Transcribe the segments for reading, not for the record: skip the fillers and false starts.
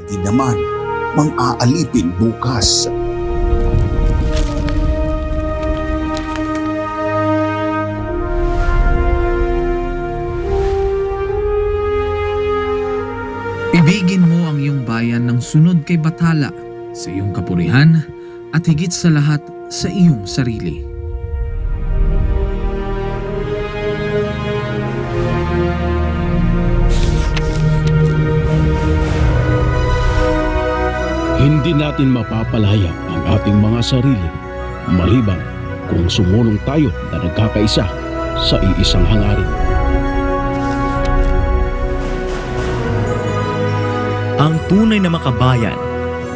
di naman mang-aalipin bukas. Ibigin mo ang iyong bayan ng sunod kay Bathala, sa iyong kapurihan at higit sa lahat sa iyong sarili. Hindi natin mapapalaya ang ating mga sarili maliban kung sumulong tayo na nagkakaisa sa iisang hangarin. Ang tunay na makabayan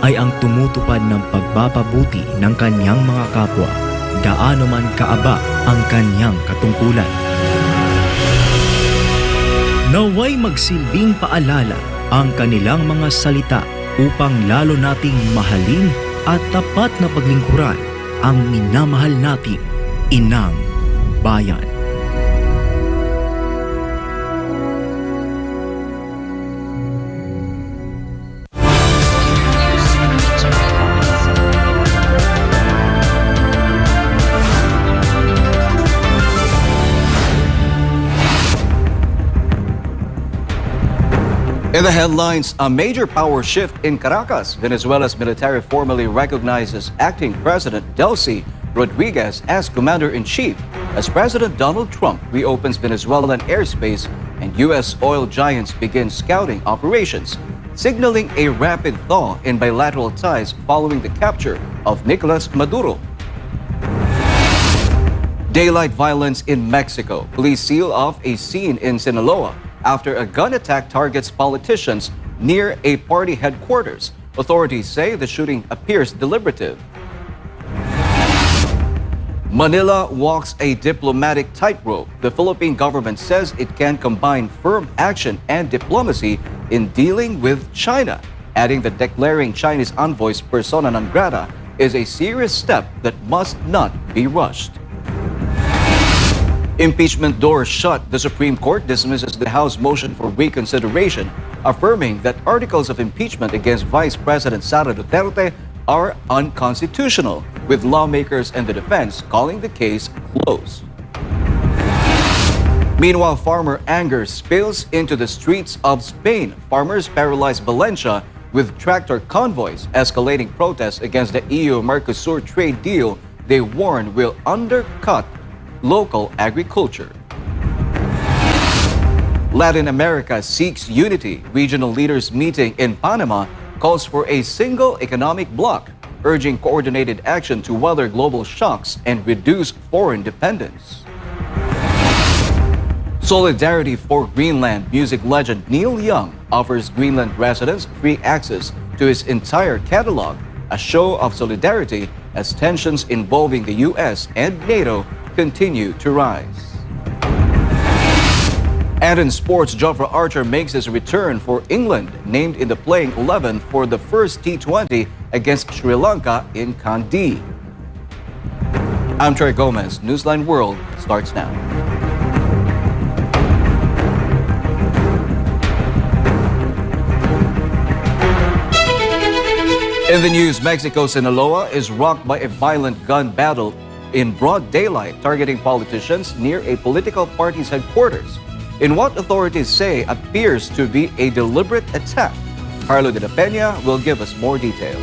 ay ang tumutupad ng pagpapabuti ng kanyang mga kapwa, gaano man kaaba ang kanyang katungkulan. Naway magsilbing paalala ang kanilang mga salita upang lalo nating mahalin at tapat na paglingkuran ang minamahal nating inang bayan. In the headlines, a major power shift in Caracas. Venezuela's military formally recognizes acting President Delcy Rodriguez as commander-in-chief as President Donald Trump reopens Venezuelan airspace and U.S. oil giants begin scouting operations, signaling a rapid thaw in bilateral ties following the capture of Nicolas Maduro. Daylight violence in Mexico. Police seal off a scene in Sinaloa after a gun attack targets politicians near a party headquarters. Authorities say the shooting appears deliberative. Manila walks a diplomatic tightrope. The Philippine government says it can combine firm action and diplomacy in dealing with China, adding that declaring Chinese envoys persona non grata is a serious step that must not be rushed. Impeachment door shut. The Supreme Court dismisses the House motion for reconsideration, affirming that articles of impeachment against Vice President Sara Duterte are unconstitutional, with lawmakers and the defense calling the case closed. Meanwhile, farmer anger spills into the streets of Spain. Farmers paralyzed Valencia with tractor convoys, escalating protests against the EU-Mercosur trade deal they warn will undercut local agriculture. Latin America seeks unity. Regional leaders meeting in Panama calls for a single economic bloc, urging coordinated action to weather global shocks and reduce foreign dependence. Solidarity for Greenland. Music legend Neil Young offers Greenland residents free access to his entire catalog, a show of solidarity as tensions involving the US and NATO continue to rise. And in sports, Jofra Archer makes his return for England, named in the playing 11 for the first T20 against Sri Lanka in Kandy. I'm Troy Gomez. Newsline World starts now. In the news, Mexico Sinaloa is rocked by a violent gun battle in broad daylight, targeting politicians near a political party's headquarters in what authorities say appears to be a deliberate attack. Carlo de la Peña will give us more detail.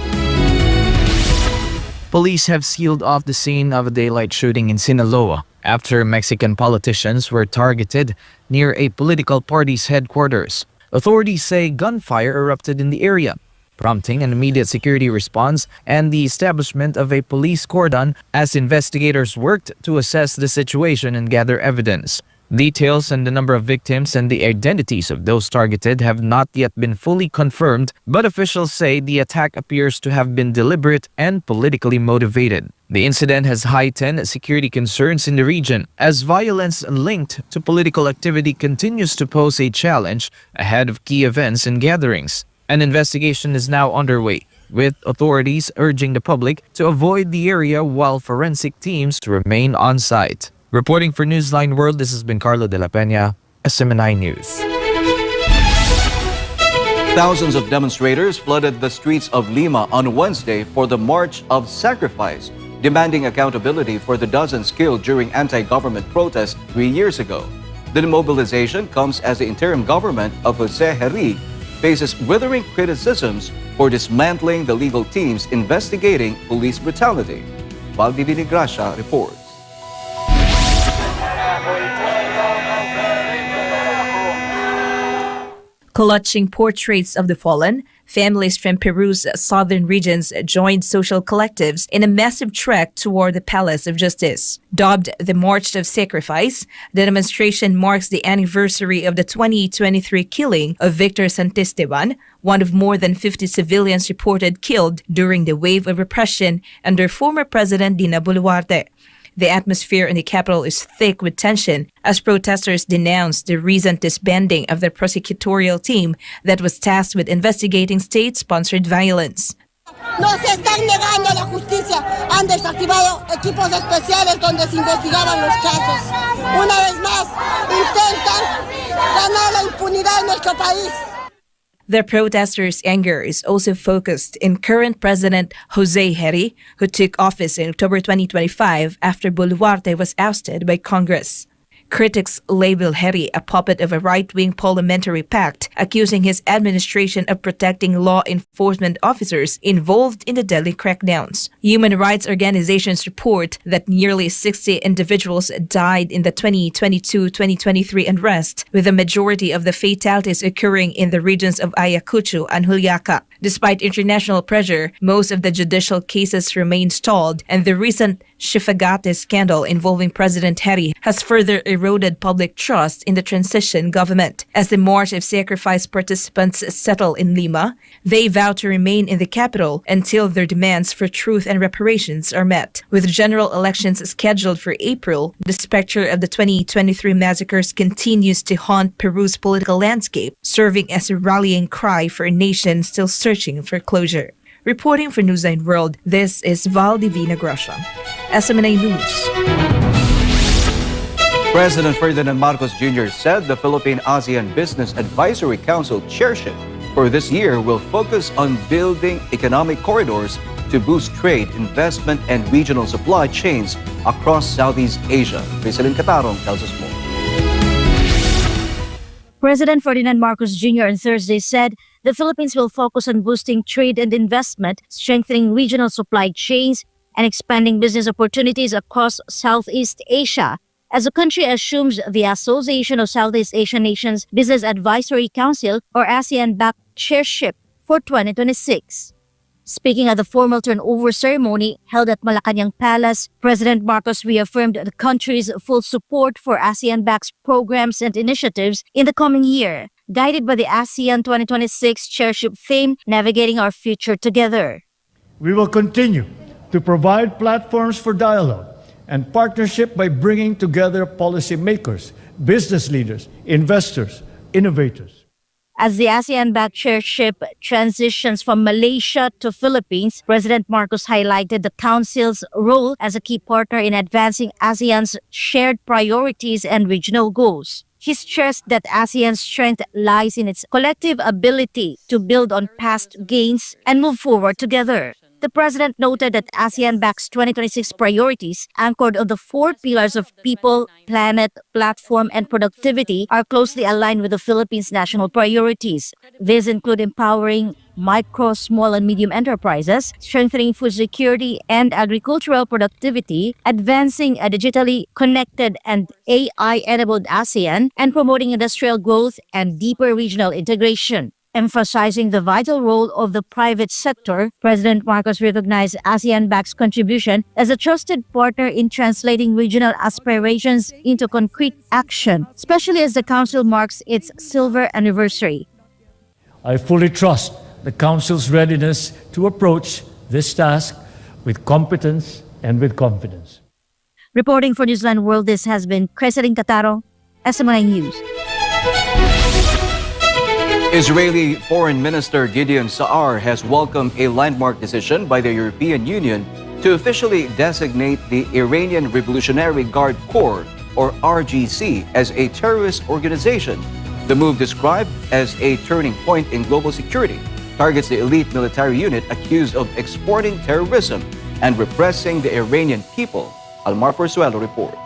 Police have sealed off the scene of a daylight shooting in Sinaloa after Mexican politicians were targeted near a political party's headquarters. Authorities say gunfire erupted in the area, prompting an immediate security response and the establishment of a police cordon as investigators worked to assess the situation and gather evidence. Details and the number of victims and the identities of those targeted have not yet been fully confirmed, but officials say the attack appears to have been deliberate and politically motivated. The incident has heightened security concerns in the region as violence linked to political activity continues to pose a challenge ahead of key events and gatherings. An investigation is now underway, with authorities urging the public to avoid the area while forensic teams remain on site. Reporting for Newsline World, this has been Carlo de la Peña, SMNI News. Thousands of demonstrators flooded the streets of Lima on Wednesday for the March of Sacrifice, demanding accountability for the dozens killed during anti-government protests 3 years ago. The mobilization comes as the interim government of Jose Herri faces withering criticisms for dismantling the legal teams investigating police brutality. Valdivini Gracia reports. Clutching portraits of the fallen, families from Peru's southern regions joined social collectives in a massive trek toward the Palace of Justice. Dubbed the March of Sacrifice, the demonstration marks the anniversary of the 2023 killing of Victor Santisteban, one of more than 50 civilians reported killed during the wave of repression under former President Dina Boluarte. The atmosphere in the capital is thick with tension as protesters denounced the recent disbanding of the prosecutorial team that was tasked with investigating state-sponsored violence. Nos están negando la justicia. Han desactivado equipos especiales donde se investigaban los casos. Una vez más, intentan ganar la impunidad en nuestro país. The protesters' anger is also focused in current President Jose Herri, who took office in October 2025 after Boluarte was ousted by Congress. Critics label Herri a puppet of a right-wing parliamentary pact, accusing his administration of protecting law enforcement officers involved in the deadly crackdowns. Human rights organizations report that nearly 60 individuals died in the 2022-2023 unrest, with the majority of the fatalities occurring in the regions of Ayacucho and Juliaca. Despite international pressure, most of the judicial cases remain stalled, and the recent Shifagate scandal involving President Herri has further eroded public trust in the transition government. As the March of Sacrifice participants settle in Lima, they vow to remain in the capital until their demands for truth and reparations are met. With general elections scheduled for April, the specter of the 2023 massacres continues to haunt Peru's political landscape, serving as a rallying cry for a nation still searching for closure. Reporting for Newsline World, this is Valdivina Gracia, SMNI News. President Ferdinand Marcos Jr. said the Philippine-ASEAN Business Advisory Council chairship for this year will focus on building economic corridors to boost trade, investment, and regional supply chains across Southeast Asia. President Catarong tells us more. President Ferdinand Marcos Jr. on Thursday said the Philippines will focus on boosting trade and investment, strengthening regional supply chains, and expanding business opportunities across Southeast Asia as the country assumes the Association of Southeast Asian Nations Business Advisory Council or ASEAN-backed chairship for 2026. Speaking at the formal turnover ceremony held at Malacanang Palace, President Marcos reaffirmed the country's full support for ASEAN-backed programs and initiatives in the coming year, guided by the ASEAN 2026 chairship theme, Navigating Our Future Together. We will continue to provide platforms for dialogue and partnership by bringing together policymakers, business leaders, investors, innovators. As the ASEAN-backed chairship transitions from Malaysia to Philippines, President Marcos highlighted the Council's role as a key partner in advancing ASEAN's shared priorities and regional goals. He stressed that ASEAN's strength lies in its collective ability to build on past gains and move forward together. The president noted that ASEAN-back's 2026 priorities, anchored on the 4 pillars of people, planet, platform, and productivity, are closely aligned with the Philippines' national priorities. These include empowering micro, small, and medium enterprises, strengthening food security and agricultural productivity, advancing a digitally connected and AI-enabled ASEAN, and promoting industrial growth and deeper regional integration. Emphasizing the vital role of the private sector, President Marcos recognized ASEAN-back's contribution as a trusted partner in translating regional aspirations into concrete action, especially as the Council marks its silver anniversary. I fully trust the Council's readiness to approach this task with competence and with confidence. Reporting for Newsline World, this has been President Catarong, SMNI News. Israeli Foreign Minister Gideon Saar has welcomed a landmark decision by the European Union to officially designate the Iranian Revolutionary Guard Corps, or RGC, as a terrorist organization The move, described as a turning point in global security, targets the elite military unit accused of exporting terrorism and repressing the Iranian people. Almar Forzuelo reports.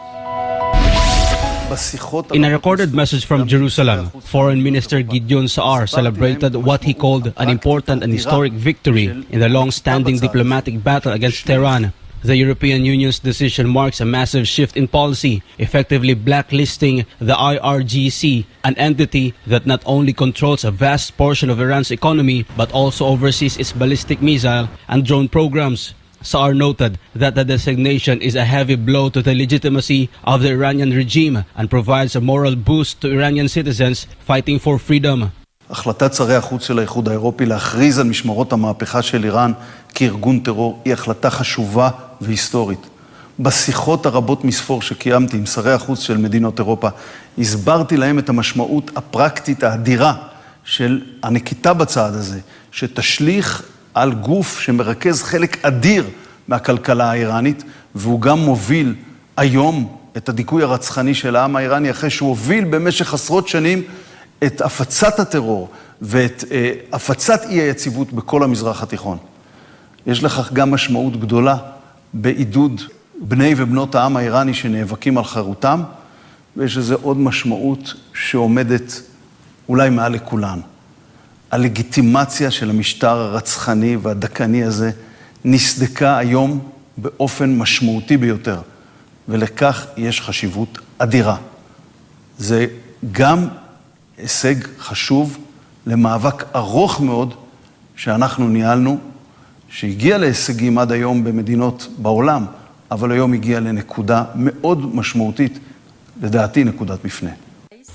In a recorded message from Jerusalem, Foreign Minister Gideon Saar celebrated what he called an important and historic victory in the long-standing diplomatic battle against Tehran. The European Union's decision marks a massive shift in policy, effectively blacklisting the IRGC, an entity that not only controls a vast portion of Iran's economy but also oversees its ballistic missile and drone programs. Saar noted that the designation is a heavy blow to the legitimacy of the Iranian regime and provides a moral boost to Iranian citizens fighting for freedom. החלטת שרי החוץ של האיחוד האירופי להכריז על משמרות המהפכה של איראן כארגון טרור היא החלטה חשובה והיסטורית. בשיחות הרבות מספור שקיימתי עם שרי החוץ של מדינות אירופה, הסברתי להם את המשמעות הפרקטית האדירה של הנקיטה בצעד הזה, שתשליך על גוף שמרכז חלק אדיר מהכלכלה האיראנית, והוא גם מוביל היום את הדיכוי הרצחני של העם האיראני, אחרי שהוא הוביל במשך עשרות שנים את הפצת הטרור ואת הפצת אי היציבות בכל המזרח התיכון. יש לכך גם משמעות גדולה בעידוד בני ובנות העם האיראני שנאבקים על חירותם, ויש לזה עוד משמעות שעומדת אולי מעל לכולן. הלגיטימציה של המשטר הרצחני והדכאני הזה נסדקה היום באופן משמעותי ביותר, ולכך יש חשיבות אדירה. זה גם הישג חשוב למאבק ארוך מאוד שאנחנו ניהלנו, שהגיע להישגים עד היום במדינות בעולם, אבל היום הגיע לנקודה מאוד משמעותית, לדעתי נקודת מפנה.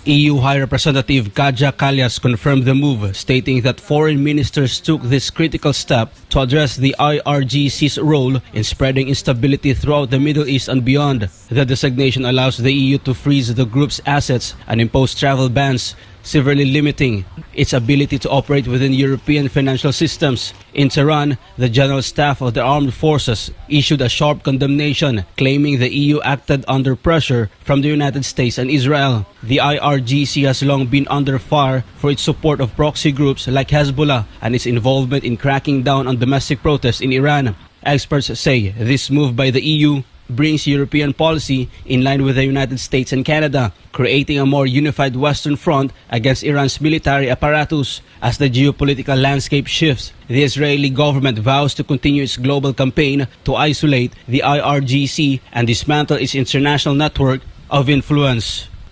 EU High Representative Kaja Kalyas confirmed the move, stating that foreign ministers took this critical step to address the IRGC's role in spreading instability throughout the Middle East and beyond. The designation allows the EU to freeze the group's assets and impose travel bans, severely limiting its ability to operate within European financial systems. In Tehran, the General Staff of the Armed Forces issued a sharp condemnation, claiming the EU acted under pressure from the United States and Israel. The IRGC has long been under fire for its support of proxy groups like Hezbollah and its involvement in cracking down on domestic protests in Iran. Experts say this move by the EU brings European policy in line with the United States and Canada, creating a more unified Western front against Iran's military apparatus. As the geopolitical landscape shifts, the Israeli government vows to continue its global campaign to isolate the IRGC and dismantle its international network of influence.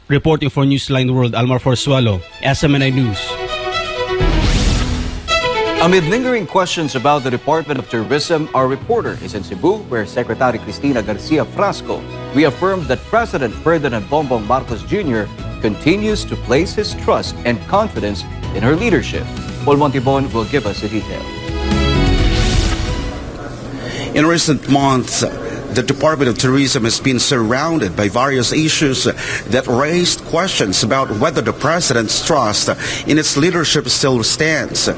Reporting for Newsline World, Almar Forzuelo, SMNI News. Amid lingering questions about the Department of Tourism, our reporter is in Cebu, where Secretary Cristina Garcia Frasco reaffirmed that President Ferdinand Bongbong Marcos Jr. continues to place his trust and confidence in her leadership. Paul Montibon will give us the details. In recent months, the Department of Tourism has been surrounded by various issues that raised questions about whether the President's trust in its leadership still stands.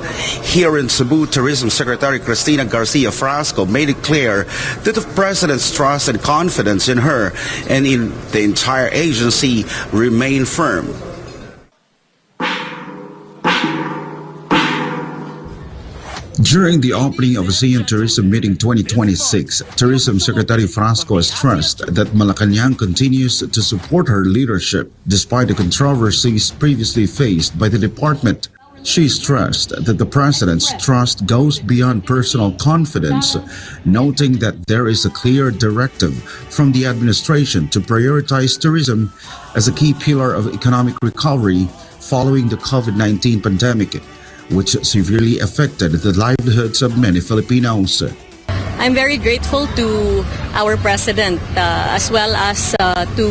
Here in Cebu, Tourism Secretary Cristina Garcia Frasco made it clear that the President's trust and confidence in her and in the entire agency remain firm. During the opening of ASEAN Tourism Meeting 2026, Tourism Secretary Frasco stressed that Malacanang continues to support her leadership despite the controversies previously faced by the department. She stressed that the President's trust goes beyond personal confidence, noting that there is a clear directive from the administration to prioritize tourism as a key pillar of economic recovery following the COVID-19 pandemic, which severely affected the livelihoods of many Filipinos. I'm very grateful to our President as well as to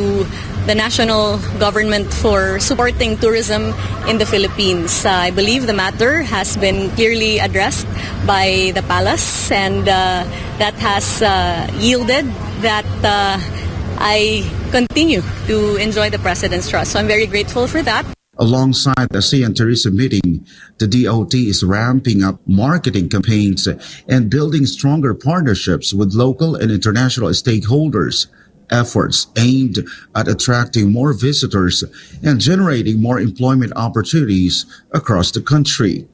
the national government for supporting tourism in the Philippines. I believe the matter has been clearly addressed by the palace, and that has yielded that I continue to enjoy the President's trust. So I'm very grateful for that. Alongside the ASEAN Tourism Meeting, the DOT is ramping up marketing campaigns and building stronger partnerships with local and international stakeholders. efforts aimed at attracting more visitors and generating more employment opportunities across the country.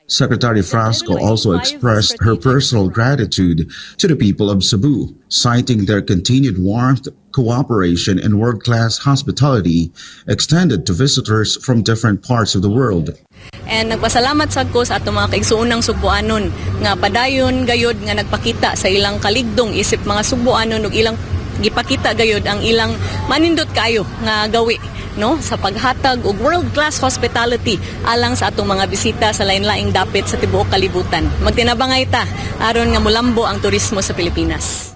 Secretary Frasco also expressed her personal gratitude to the people of Cebu, citing their continued warmth, cooperation, and world-class hospitality extended to visitors from different parts of the world. And nagpasalamat sad ko sa atong mga kaigsuunang Subuanon nga padayon gayod nga nagpakita sa ilang kaligdong isip mga Subuanon ug ilang gipakita gayod ang ilang manindot kayo nga gawi no sa paghatag og world-class hospitality alang sa atong mga bisita sa lain-laing dapit sa tibuok kalibutan. Magtinabangay ta aron nga mulambo ang turismo sa Pilipinas.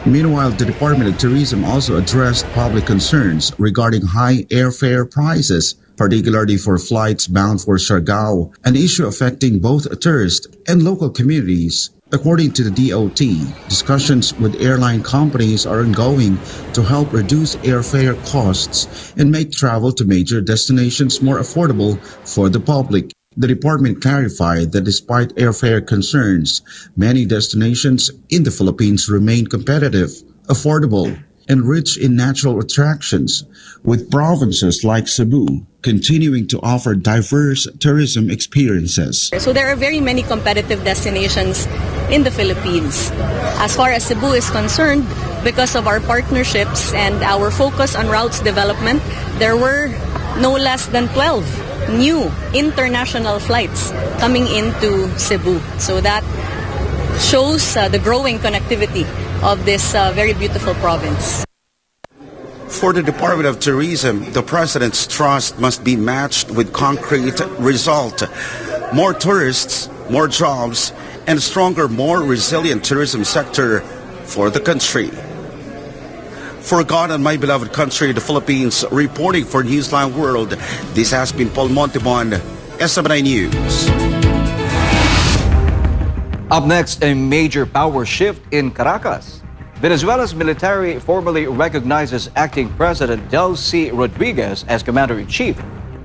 Meanwhile, the Department of Tourism also addressed public concerns regarding high airfare prices, particularly for flights bound for Siargao, an issue affecting both tourists and local communities. According to the DOT, discussions with airline companies are ongoing to help reduce airfare costs and make travel to major destinations more affordable for the public. The department clarified that despite airfare concerns, many destinations in the Philippines remain competitive, affordable, and rich in natural attractions, with provinces like Cebu continuing to offer diverse tourism experiences. So there are very many competitive destinations in the Philippines. As far as Cebu is concerned, because of our partnerships and our focus on routes development, there were no less than 12 new international flights coming into Cebu. So that shows the growing connectivity of this very beautiful province. For the Department of Tourism, the President's trust must be matched with concrete result. More tourists, more jobs, and a stronger, more resilient tourism sector for the country. For God and my beloved country, the Philippines, reporting for Newsline World, this has been Paul Montebon, SMNI News. Up next, a major power shift in Caracas. Venezuela's military formally recognizes acting President Delcy Rodriguez as Commander-in-Chief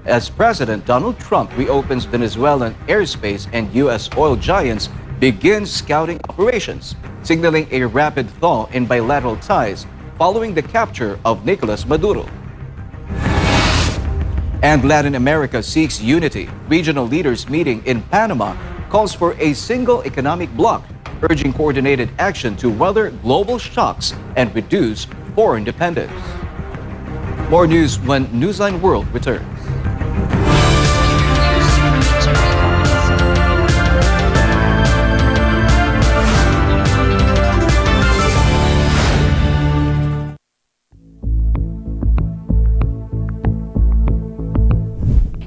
as President Donald Trump reopens Venezuelan airspace and U.S. oil giants begin scouting operations, signaling a rapid thaw in bilateral ties following the capture of Nicolas Maduro. And Latin America seeks unity. Regional leaders meeting in Panama calls for a single economic bloc, urging coordinated action to weather global shocks and reduce foreign dependence. More news when Newsline World returns.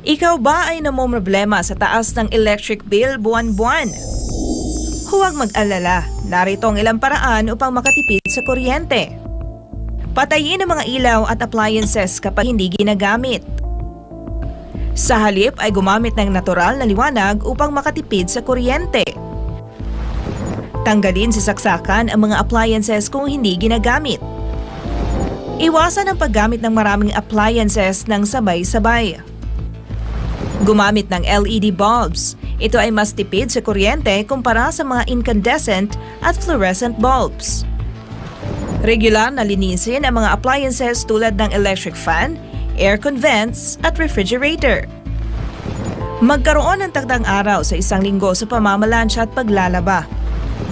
Ikaw ba ay namomroblema sa taas ng electric bill buwan-buwan? Huwag mag-alala, narito ang ilang paraan upang makatipid sa kuryente. Patayin ang mga ilaw at appliances kapag hindi ginagamit. Sa halip ay gumamit ng natural na liwanag upang makatipid sa kuryente. Tanggalin sa saksakan ang mga appliances kung hindi ginagamit. Iwasan ang paggamit ng maraming appliances ng sabay-sabay. Gumamit ng LED bulbs. Ito ay mas tipid sa kuryente kumpara sa mga incandescent at fluorescent bulbs. Regular na linisin ang mga appliances tulad ng electric fan, aircon vents at refrigerator. Magkaroon ng takdang araw sa isang linggo sa pamamalansya at paglalaba.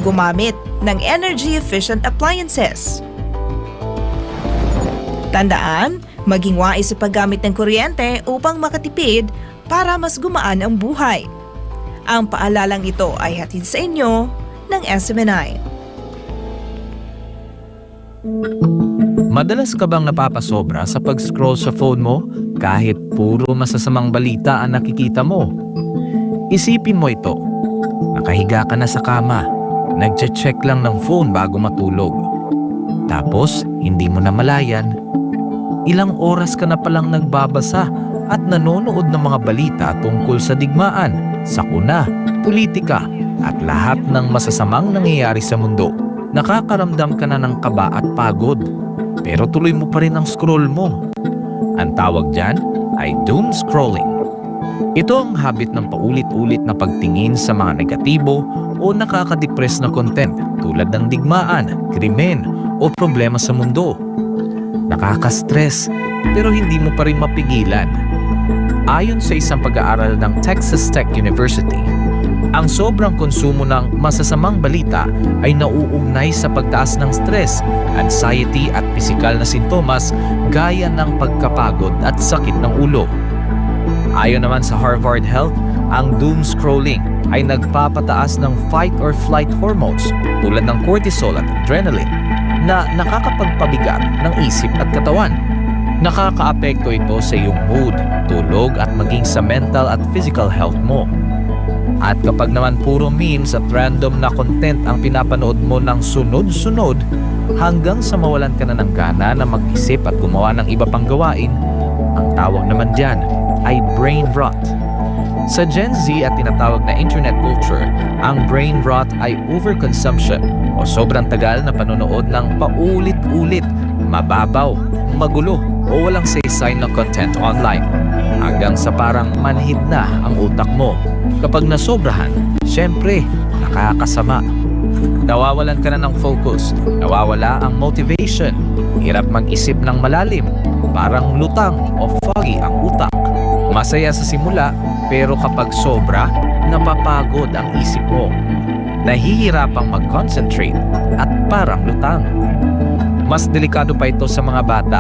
Gumamit ng energy-efficient appliances. Tandaan, maging wais sa paggamit ng kuryente upang makatipid para mas gumaan ang buhay. Ang paalalang ito ay hatid sa inyo ng SMNI. Madalas ka bang napapasobra sa pag-scroll sa phone mo kahit puro masasamang balita ang nakikita mo? Isipin mo ito. Nakahiga ka na sa kama, nagche-check lang ng phone bago matulog. Tapos, hindi mo na malayan, ilang oras ka na palang nagbabasa at nanonood ng mga balita tungkol sa digmaan, sakuna, politika at lahat ng masasamang nangyayari sa mundo. Nakakaramdam ka na ng kaba at pagod, pero tuloy mo pa rin ang scroll mo. Ang tawag dyan ay doom scrolling. Ito ang habit ng paulit-ulit na pagtingin sa mga negatibo o nakaka-depress na content tulad ng digmaan, krimen o problema sa mundo. nakaka-stress, pero hindi mo pa rin mapigilan. Ayon sa isang pag-aaral ng Texas Tech University, ang sobrang konsumo ng masasamang balita ay nauugnay sa pagtaas ng stress, anxiety at pisikal na sintomas gaya ng pagkapagod at sakit ng ulo. Ayon naman sa Harvard Health, ang doom scrolling ay nagpapataas ng fight or flight hormones tulad ng cortisol at adrenaline na nakakapagpabigat ng isip at katawan. Nakakaapekto ito sa iyong mood, tulog at maging sa mental at physical health mo. At kapag naman puro memes at random na content ang pinapanood mo ng sunod-sunod hanggang sa mawalan ka na ng gana na mag-isip at gumawa ng iba pang gawain, ang tawag naman dyan ay brain rot. Sa Gen Z at tinatawag na internet culture, ang brain rot ay overconsumption o sobrang tagal na panonood ng paulit-ulit, mababaw, magulo o walang saysay na content online hanggang sa parang manhid na ang utak mo. Kapag nasobrahan, syempre, nakakasama. Nawawalan ka na ng focus, nawawala ang motivation, hirap mag-isip ng malalim, parang lutang o foggy ang utak. Masaya sa simula, pero kapag sobra, napapagod ang isip mo. Nahihirapang mag-concentrate at parang lutang. Mas delikado pa ito sa mga bata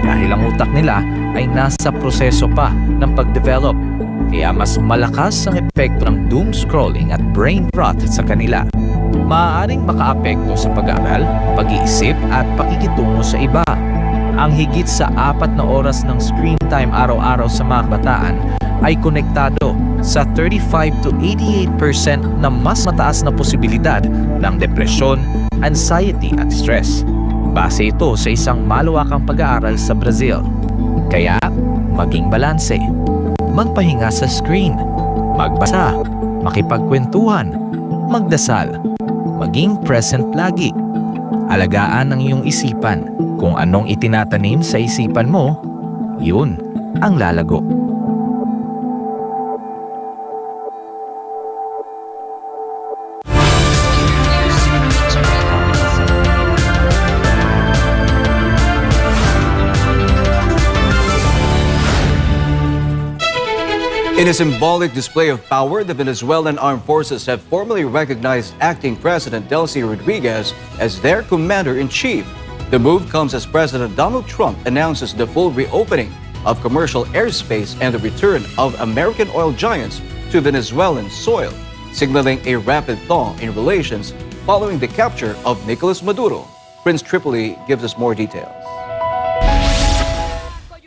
dahil ang utak nila ay nasa proseso pa ng pag-develop. Kaya mas malakas ang epekto ng doom scrolling at brain rot sa kanila. Maaaring makaapekto sa pag-aaral, pag-iisip at pakikitungo sa iba. Ang higit sa 4 na oras ng screen time araw-araw sa mga kabataan ay konektado sa 35 to 88% na mas mataas na posibilidad ng depresyon, anxiety at stress. Base ito sa isang malawakang pag-aaral sa Brazil. Kaya, maging balanse. Magpahinga sa screen. Magbasa. Makipagkwentuhan. Magdasal. Maging present lagi. Alagaan ang iyong isipan. Kung anong itinatanim sa isipan mo, yun ang lalago. In a symbolic display of power, the Venezuelan armed forces have formally recognized acting President Delcy Rodriguez as their commander-in-chief. The move comes as President Donald Trump announces the full reopening of commercial airspace and the return of American oil giants to Venezuelan soil, signaling a rapid thaw in relations following the capture of Nicolas Maduro. Prince Tripoli gives us more details.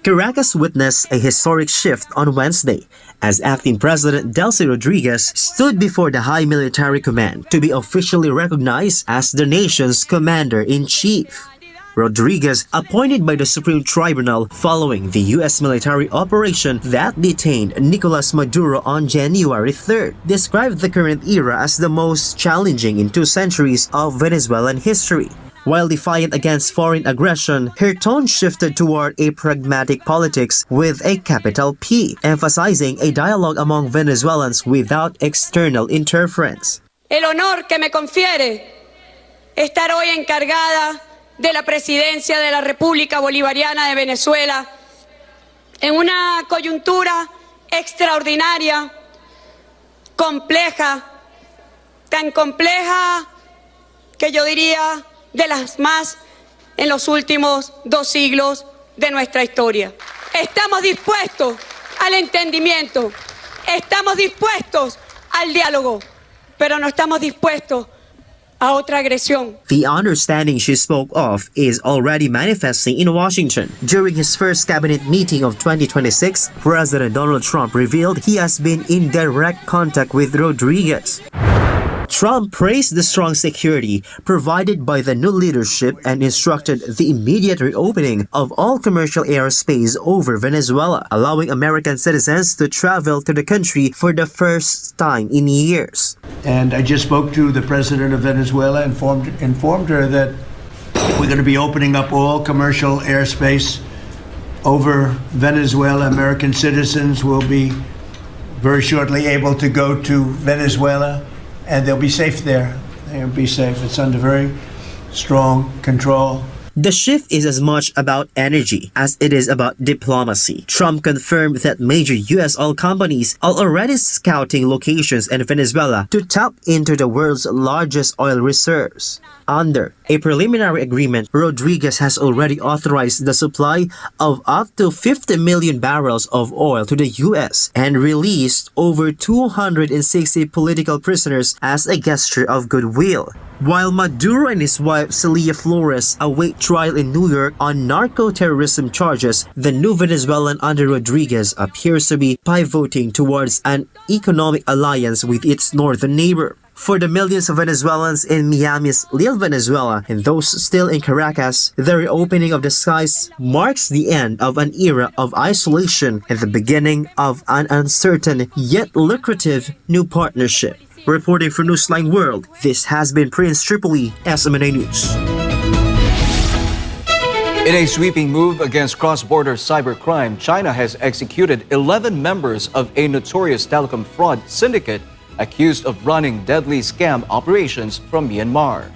Caracas witnessed a historic shift on Wednesday as acting President Delcy Rodriguez stood before the High Military Command to be officially recognized as the nation's commander-in-chief. Rodriguez, appointed by the Supreme Tribunal following the U.S. military operation that detained Nicolas Maduro on January 3rd, described the current era as the most challenging in 2 centuries of Venezuelan history. While defiant against foreign aggression, her tone shifted toward a pragmatic politics with a capital P, emphasizing a dialogue among Venezuelans without external interference. El honor que me confiere estar hoy encargada de la presidencia de la República Bolivariana de Venezuela en una coyuntura extraordinaria, compleja, tan compleja que yo diría de las más en los últimos 2 siglos de nuestra historia. Estamos dispuestos al entendimiento, estamos dispuestos al diálogo, pero no estamos dispuestos a otra agresión. The understanding she spoke of is already manifesting in Washington. During his first cabinet meeting of 2026, President Donald Trump revealed he has been in direct contact with Rodriguez. Trump praised the strong security provided by the new leadership and instructed the immediate reopening of all commercial airspace over Venezuela, allowing American citizens to travel to the country for the first time in years. And I just spoke to the president of Venezuela, informed her that we're going to be opening up all commercial airspace over Venezuela. American citizens will be very shortly able to go to Venezuela, and they'll be safe there. They'll be safe. It's under very strong control. The shift is as much about energy as it is about diplomacy. Trump confirmed that major U.S. oil companies are already scouting locations in Venezuela to tap into the world's largest oil reserves. Under a preliminary agreement, Rodriguez has already authorized the supply of up to 50 million barrels of oil to the U.S. and released over 260 political prisoners as a gesture of goodwill. While Maduro and his wife Celia Flores await trial in New York on narco-terrorism charges, the new Venezuelan under Rodriguez appears to be pivoting towards an economic alliance with its northern neighbor. For the millions of Venezuelans in Miami's Little Venezuela and those still in Caracas, the reopening of the skies marks the end of an era of isolation and the beginning of an uncertain yet lucrative new partnership. Reporting for Newsline World, this has been Prince Tripoli, SMNI News. In a sweeping move against cross-border cybercrime, China has executed 11 members of a notorious telecom fraud syndicate accused of running deadly scam operations from Myanmar.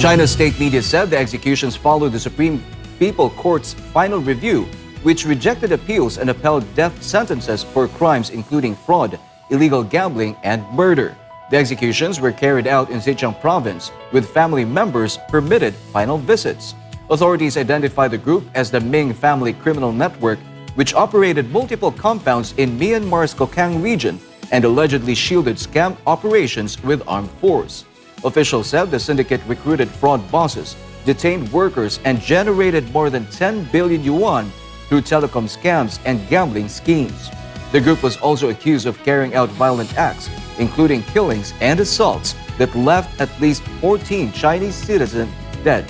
China's state media said the executions followed the Supreme People Court's final review, which rejected appeals and upheld death sentences for crimes including fraud, illegal gambling, and murder. The executions were carried out in Zhejiang province, with family members permitted final visits. Authorities identified the group as the Ming Family Criminal Network, which operated multiple compounds in Myanmar's Kokang region and allegedly shielded scam operations with armed force. Officials said the syndicate recruited fraud bosses, detained workers, and generated more than 10 billion yuan through telecom scams and gambling schemes. The group was also accused of carrying out violent acts, including killings and assaults that left at least 14 Chinese citizens dead.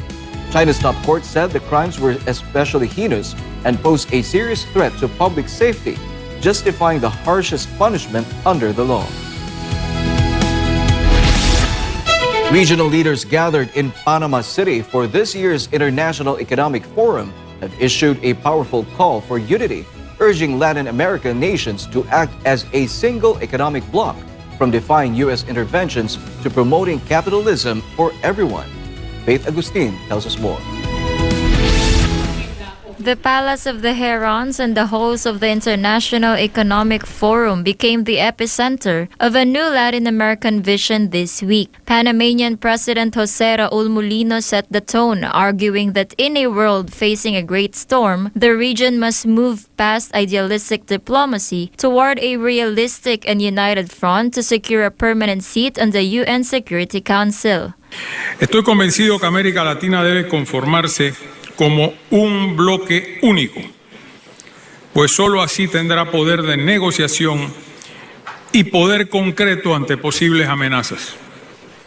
China's top court said the crimes were especially heinous and posed a serious threat to public safety, justifying the harshest punishment under the law. Regional leaders gathered in Panama City for this year's International Economic Forum have issued a powerful call for unity, urging Latin American nations to act as a single economic bloc, from defying U.S. interventions to promoting capitalism for everyone. Faith Agustin tells us more. The Palace of the Herons and the halls of the International Economic Forum became the epicenter of a new Latin American vision this week. Panamanian President Jose Raul Mulino set the tone, arguing that in a world facing a great storm, the region must move past idealistic diplomacy toward a realistic and united front to secure a permanent seat on the UN Security Council. Estoy convencido que América Latina debe conformarse como un bloque único, pues solo así tendrá poder de negociación y poder concreto ante posibles amenazas.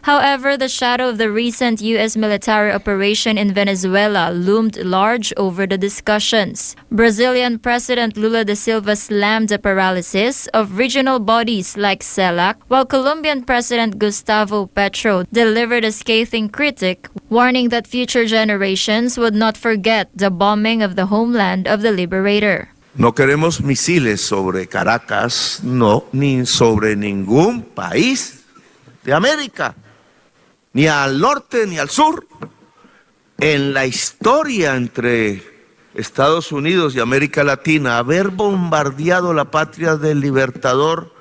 However, the shadow of the recent U.S. military operation in Venezuela loomed large over the discussions. Brazilian President Lula da Silva slammed the paralysis of regional bodies like CELAC, while Colombian President Gustavo Petro delivered a scathing critic, warning that future generations would not forget the bombing of the homeland of the liberator. No queremos misiles sobre Caracas, no, ni sobre ningún país de América. Ni al norte ni al sur. En la historia entre Estados Unidos y América Latina, haber bombardeado la patria del Libertador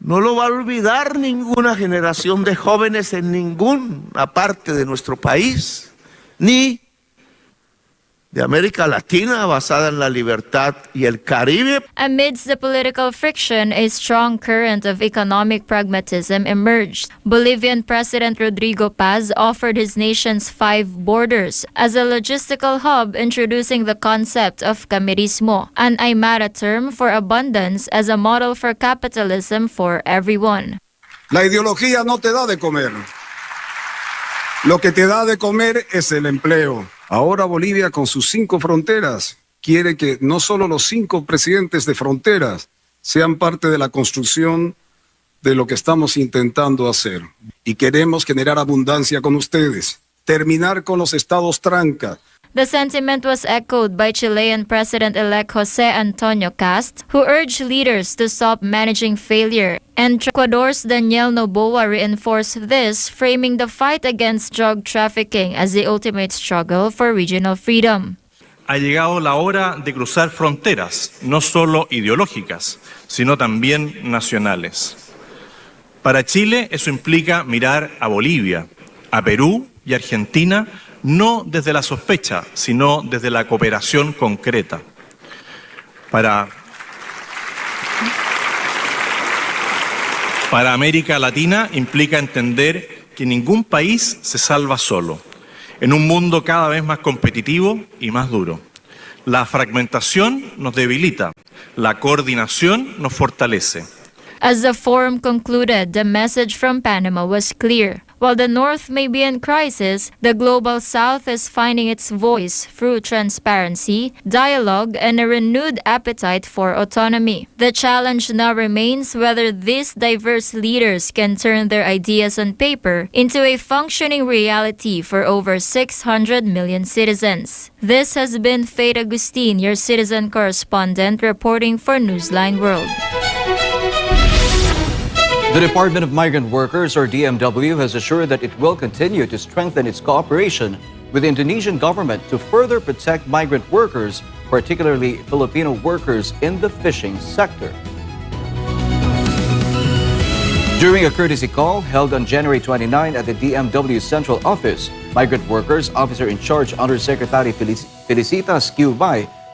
no lo va a olvidar ninguna generación de jóvenes en ninguna parte de nuestro país, ni de América Latina basada en la libertad y el Caribe. Amidst the political friction, a strong current of economic pragmatism emerged. Bolivian President Rodrigo Paz offered his nation's 5 borders as a logistical hub, introducing the concept of camirismo, an Aymara term for abundance, as a model for capitalism for everyone. La ideología no te da de comer. Lo que te da de comer es el empleo. Ahora Bolivia, con sus 5 fronteras, quiere que no solo los 5 presidentes de fronteras sean parte de la construcción de lo que estamos intentando hacer. Y queremos generar abundancia con ustedes, terminar con los estados tranca. The sentiment was echoed by Chilean President-elect Jose Antonio Cast, who urged leaders to stop managing failure, and Ecuador's Daniel Noboa reinforced this, framing the fight against drug trafficking as the ultimate struggle for regional freedom. Ha llegado la hora de cruzar fronteras, no solo ideológicas, sino también nacionales. Para Chile eso implica mirar a Bolivia, a Perú y Argentina, no desde la sospecha, sino desde la cooperación concreta. Para América Latina implica entender que ningún país se salva solo, en un mundo cada vez más competitivo y más duro. La fragmentación nos debilita, la coordinación nos fortalece. As the forum concluded, the message from Panama was clear. While the North may be in crisis, the Global South is finding its voice through transparency, dialogue, and a renewed appetite for autonomy. The challenge now remains whether these diverse leaders can turn their ideas on paper into a functioning reality for over 600 million citizens. This has been Faye Agustin, your citizen correspondent, reporting for Newsline World. The Department of Migrant Workers, or DMW, has assured that it will continue to strengthen its cooperation with the Indonesian government to further protect migrant workers, particularly Filipino workers in the fishing sector. During a courtesy call held on January 29 at the DMW Central Office, Migrant Workers Officer in Charge Undersecretary Felicitas Q.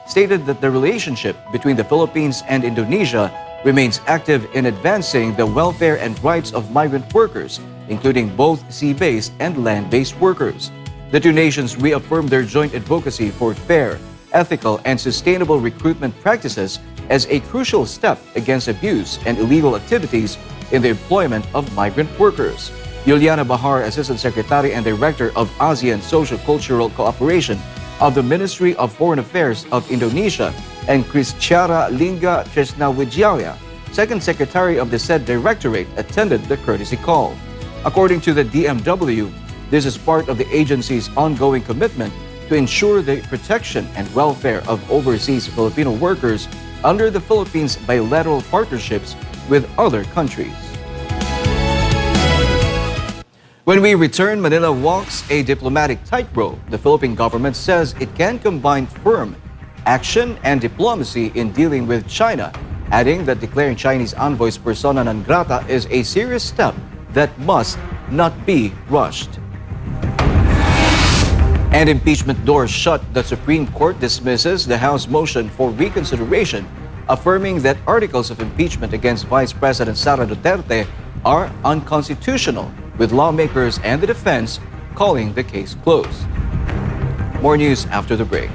stated that the relationship between the Philippines and Indonesia remains active in advancing the welfare and rights of migrant workers, including both sea-based and land-based workers. The two nations reaffirmed their joint advocacy for fair, ethical, and sustainable recruitment practices as a crucial step against abuse and illegal activities in the employment of migrant workers. Juliana Bahar, Assistant Secretary and Director of ASEAN Socio-Cultural Cooperation of the Ministry of Foreign Affairs of Indonesia, and Christiara Linga Tresnawijaya, Second Secretary of the said directorate, attended the courtesy call. According to the DMW, this is part of the agency's ongoing commitment to ensure the protection and welfare of overseas Filipino workers under the Philippines' bilateral partnerships with other countries. When we return, Manila walks a diplomatic tightrope. The Philippine government says it can combine firm action and diplomacy in dealing with China, adding that declaring Chinese envoys persona non grata is a serious step that must not be rushed. And impeachment doors shut. The Supreme Court dismisses the House motion for reconsideration, affirming that articles of impeachment against Vice President Sara Duterte are unconstitutional, with lawmakers and the defense calling the case closed. More news after the break.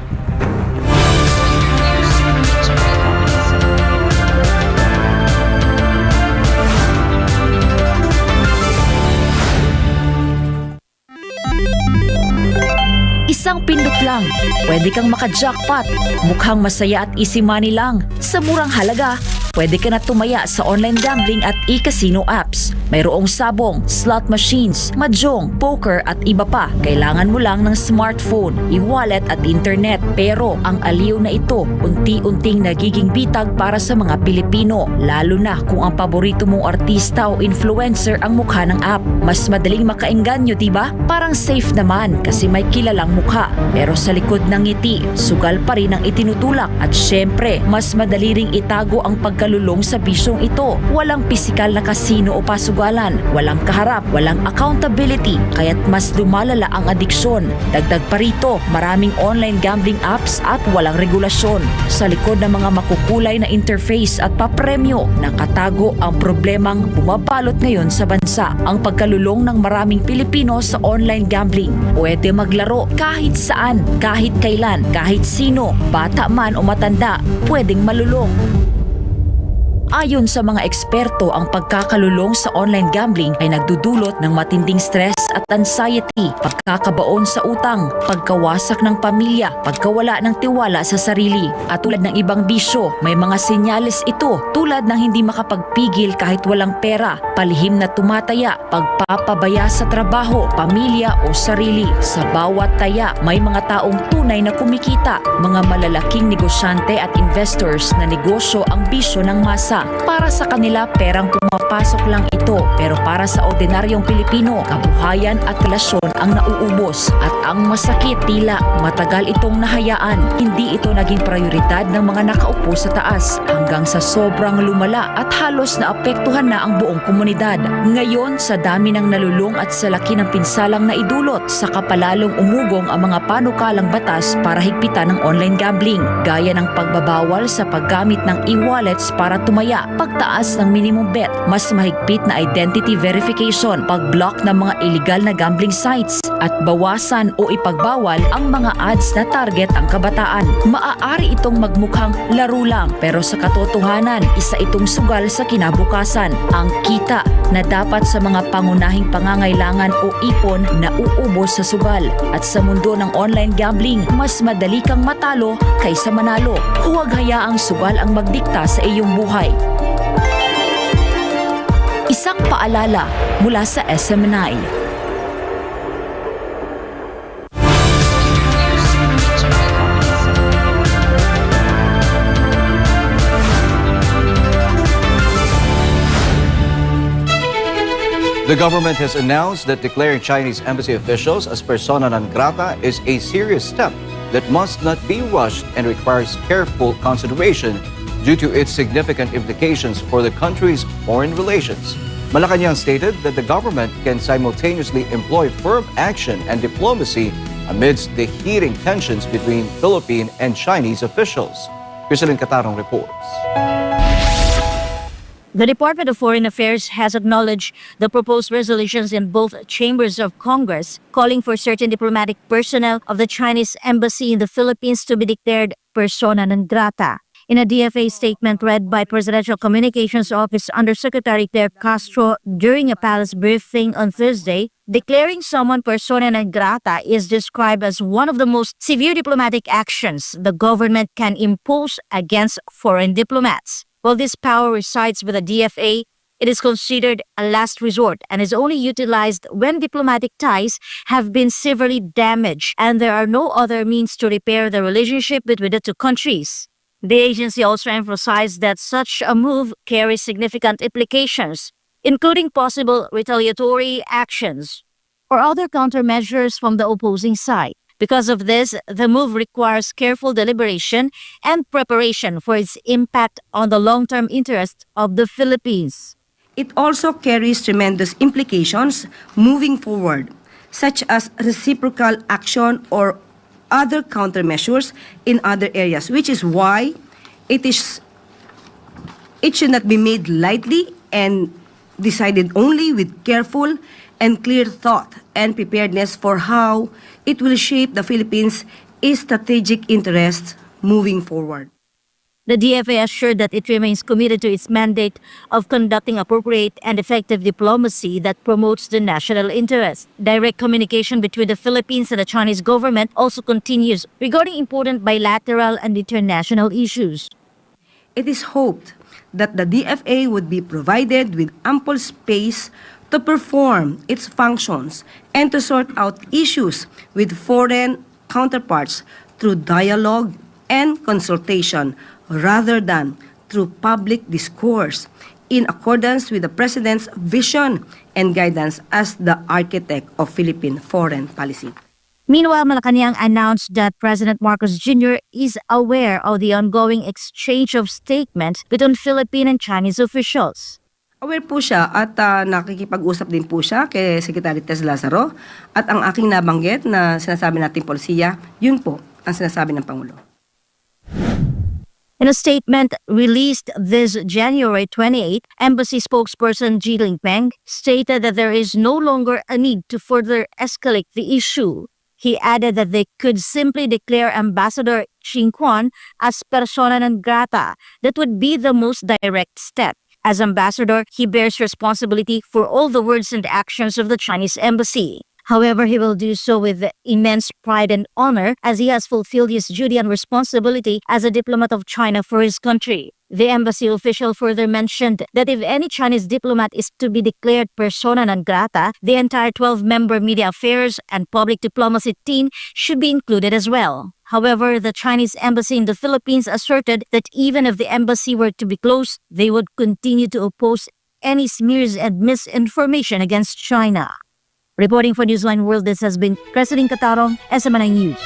Isang pindot lang, pwede kang maka-jackpot. Mukhang masaya at easy money lang. Sa murang halaga, pwede ka na tumaya sa online gambling at e-casino apps. Mayroong sabong, slot machines, mahjong, poker at iba pa. Kailangan mo lang ng smartphone, e-wallet at internet. Pero ang aliw na ito, unti-unting nagiging bitag para sa mga Pilipino. Lalo na kung ang paborito mong artista o influencer ang mukha ng app. Mas madaling makaengganyo, diba? Parang safe naman kasi may kilalang mukha. Pero sa likod ng ngiti, sugal pa rin ang itinutulak. At syempre, mas madali ring itago ang pagkalulong sa bisyong ito. Walang pisikal na kasino o pasugalan, walang kaharap, walang accountability, kaya't mas lumalala ang adiksyon. Dagdag pa rito, maraming online gambling apps at walang regulasyon. Sa likod ng mga makukulay na interface at papremyo, nakatago ang problemang bumabalot ngayon sa bansa. Ang pagkalulong ng maraming Pilipino sa online gambling. Pwede maglaro kahit saan, kahit kailan, kahit sino, bata man o matanda, pwedeng malulong. Ayon sa mga eksperto, ang pagkakalulong sa online gambling ay nagdudulot ng matinding stress at anxiety, pagkakabaon sa utang, pagkawasak ng pamilya, pagkawala ng tiwala sa sarili. At tulad ng ibang bisyo, may mga senyales ito tulad ng hindi makapagpigil kahit walang pera, palihim na tumataya, pagpapabaya sa trabaho, pamilya o sarili. Sa bawat taya, may mga taong tunay na kumikita, mga malalaking negosyante at investors na negosyo ang bisyo ng masa. Para sa kanila, perang pumapasok lang ito, pero para sa ordinaryong Pilipino, kabuhayan at relasyon ang nauubos. At ang masakit, tila matagal itong nahayaan. Hindi ito naging prioridad ng mga nakaupo sa taas hanggang sa sobrang lumala at halos naapektuhan na ang buong komunidad. Ngayon, sa dami ng nalulong at sa laki ng pinsalang naidulot, saka palalong umugong ang mga panukalang batas para higpitan ng online gambling, gaya ng pagbabawal sa paggamit ng e-wallets para tumaya, pagtaas ng minimum bet, mas mahigpit na identity verification, pag-block ng mga illegal na gambling sites, at bawasan o ipagbawal ang mga ads na target ang kabataan. Maaari itong magmukhang laro lang, pero sa katotohanan, isa itong sugal sa kinabukasan. Ang kita na dapat sa mga pangunahing pangangailangan o ipon na uubos sa sugal. At sa mundo ng online gambling, mas madali kang matalo kaysa manalo. Huwag hayaang sugal ang magdikta sa iyong buhay. Isang paalala mula sa SMNI. The government has announced that declaring Chinese embassy officials as persona non grata is a serious step that must not be rushed and requires careful consideration due to its significant implications for the country's foreign relations. Malacanang stated that the government can simultaneously employ firm action and diplomacy amidst the heating tensions between Philippine and Chinese officials. Crisalyn Catarong reports. The Department of Foreign Affairs has acknowledged the proposed resolutions in both chambers of Congress, calling for certain diplomatic personnel of the Chinese embassy in the Philippines to be declared persona non grata. In a DFA statement read by Presidential Communications Office Undersecretary Claire Castro during a palace briefing on Thursday, declaring someone persona non grata is described as one of the most severe diplomatic actions the government can impose against foreign diplomats. While this power resides with the DFA, it is considered a last resort and is only utilized when diplomatic ties have been severely damaged and there are no other means to repair the relationship between the two countries. The agency also emphasized that such a move carries significant implications, including possible retaliatory actions or other countermeasures from the opposing side. Because of this, the move requires careful deliberation and preparation for its impact on the long-term interests of the Philippines. It also carries tremendous implications moving forward, such as reciprocal action or other countermeasures in other areas, which is why it should not be made lightly and decided only with careful and clear thought and preparedness for how it will shape the Philippines' strategic interests moving forward. The DFA assured that it remains committed to its mandate of conducting appropriate and effective diplomacy that promotes the national interest. Direct communication between the Philippines and the Chinese government also continues regarding important bilateral and international issues. It is hoped that the DFA would be provided with ample space to perform its functions and to sort out issues with foreign counterparts through dialogue and consultation rather than through public discourse, in accordance with the President's vision and guidance as the architect of Philippine foreign policy. Meanwhile, Malacanang announced that President Marcos Jr. is aware of the ongoing exchange of statements between Philippine and Chinese officials. Aware po siya at nakikipag-usap din po siya kay Secretary Tess Lazaro at ang aking nabanggit na sinasabi nating polisiya, yun po ang sinasabi ng Pangulo. In a statement released this January 28, Embassy spokesperson Ji Lingpeng stated that there is no longer a need to further escalate the issue. He added that they could simply declare Ambassador Xinquan as persona non grata. That would be the most direct step. As ambassador, he bears responsibility for all the words and actions of the Chinese embassy. However, he will do so with immense pride and honor as he has fulfilled his duty and responsibility as a diplomat of China for his country. The embassy official further mentioned that if any Chinese diplomat is to be declared persona non grata, the entire 12-member media affairs and public diplomacy team should be included as well. However, the Chinese embassy in the Philippines asserted that even if the embassy were to be closed, they would continue to oppose any smears and misinformation against China. Reporting for Newsline World, this has been Creseline Catarong, SMNI News.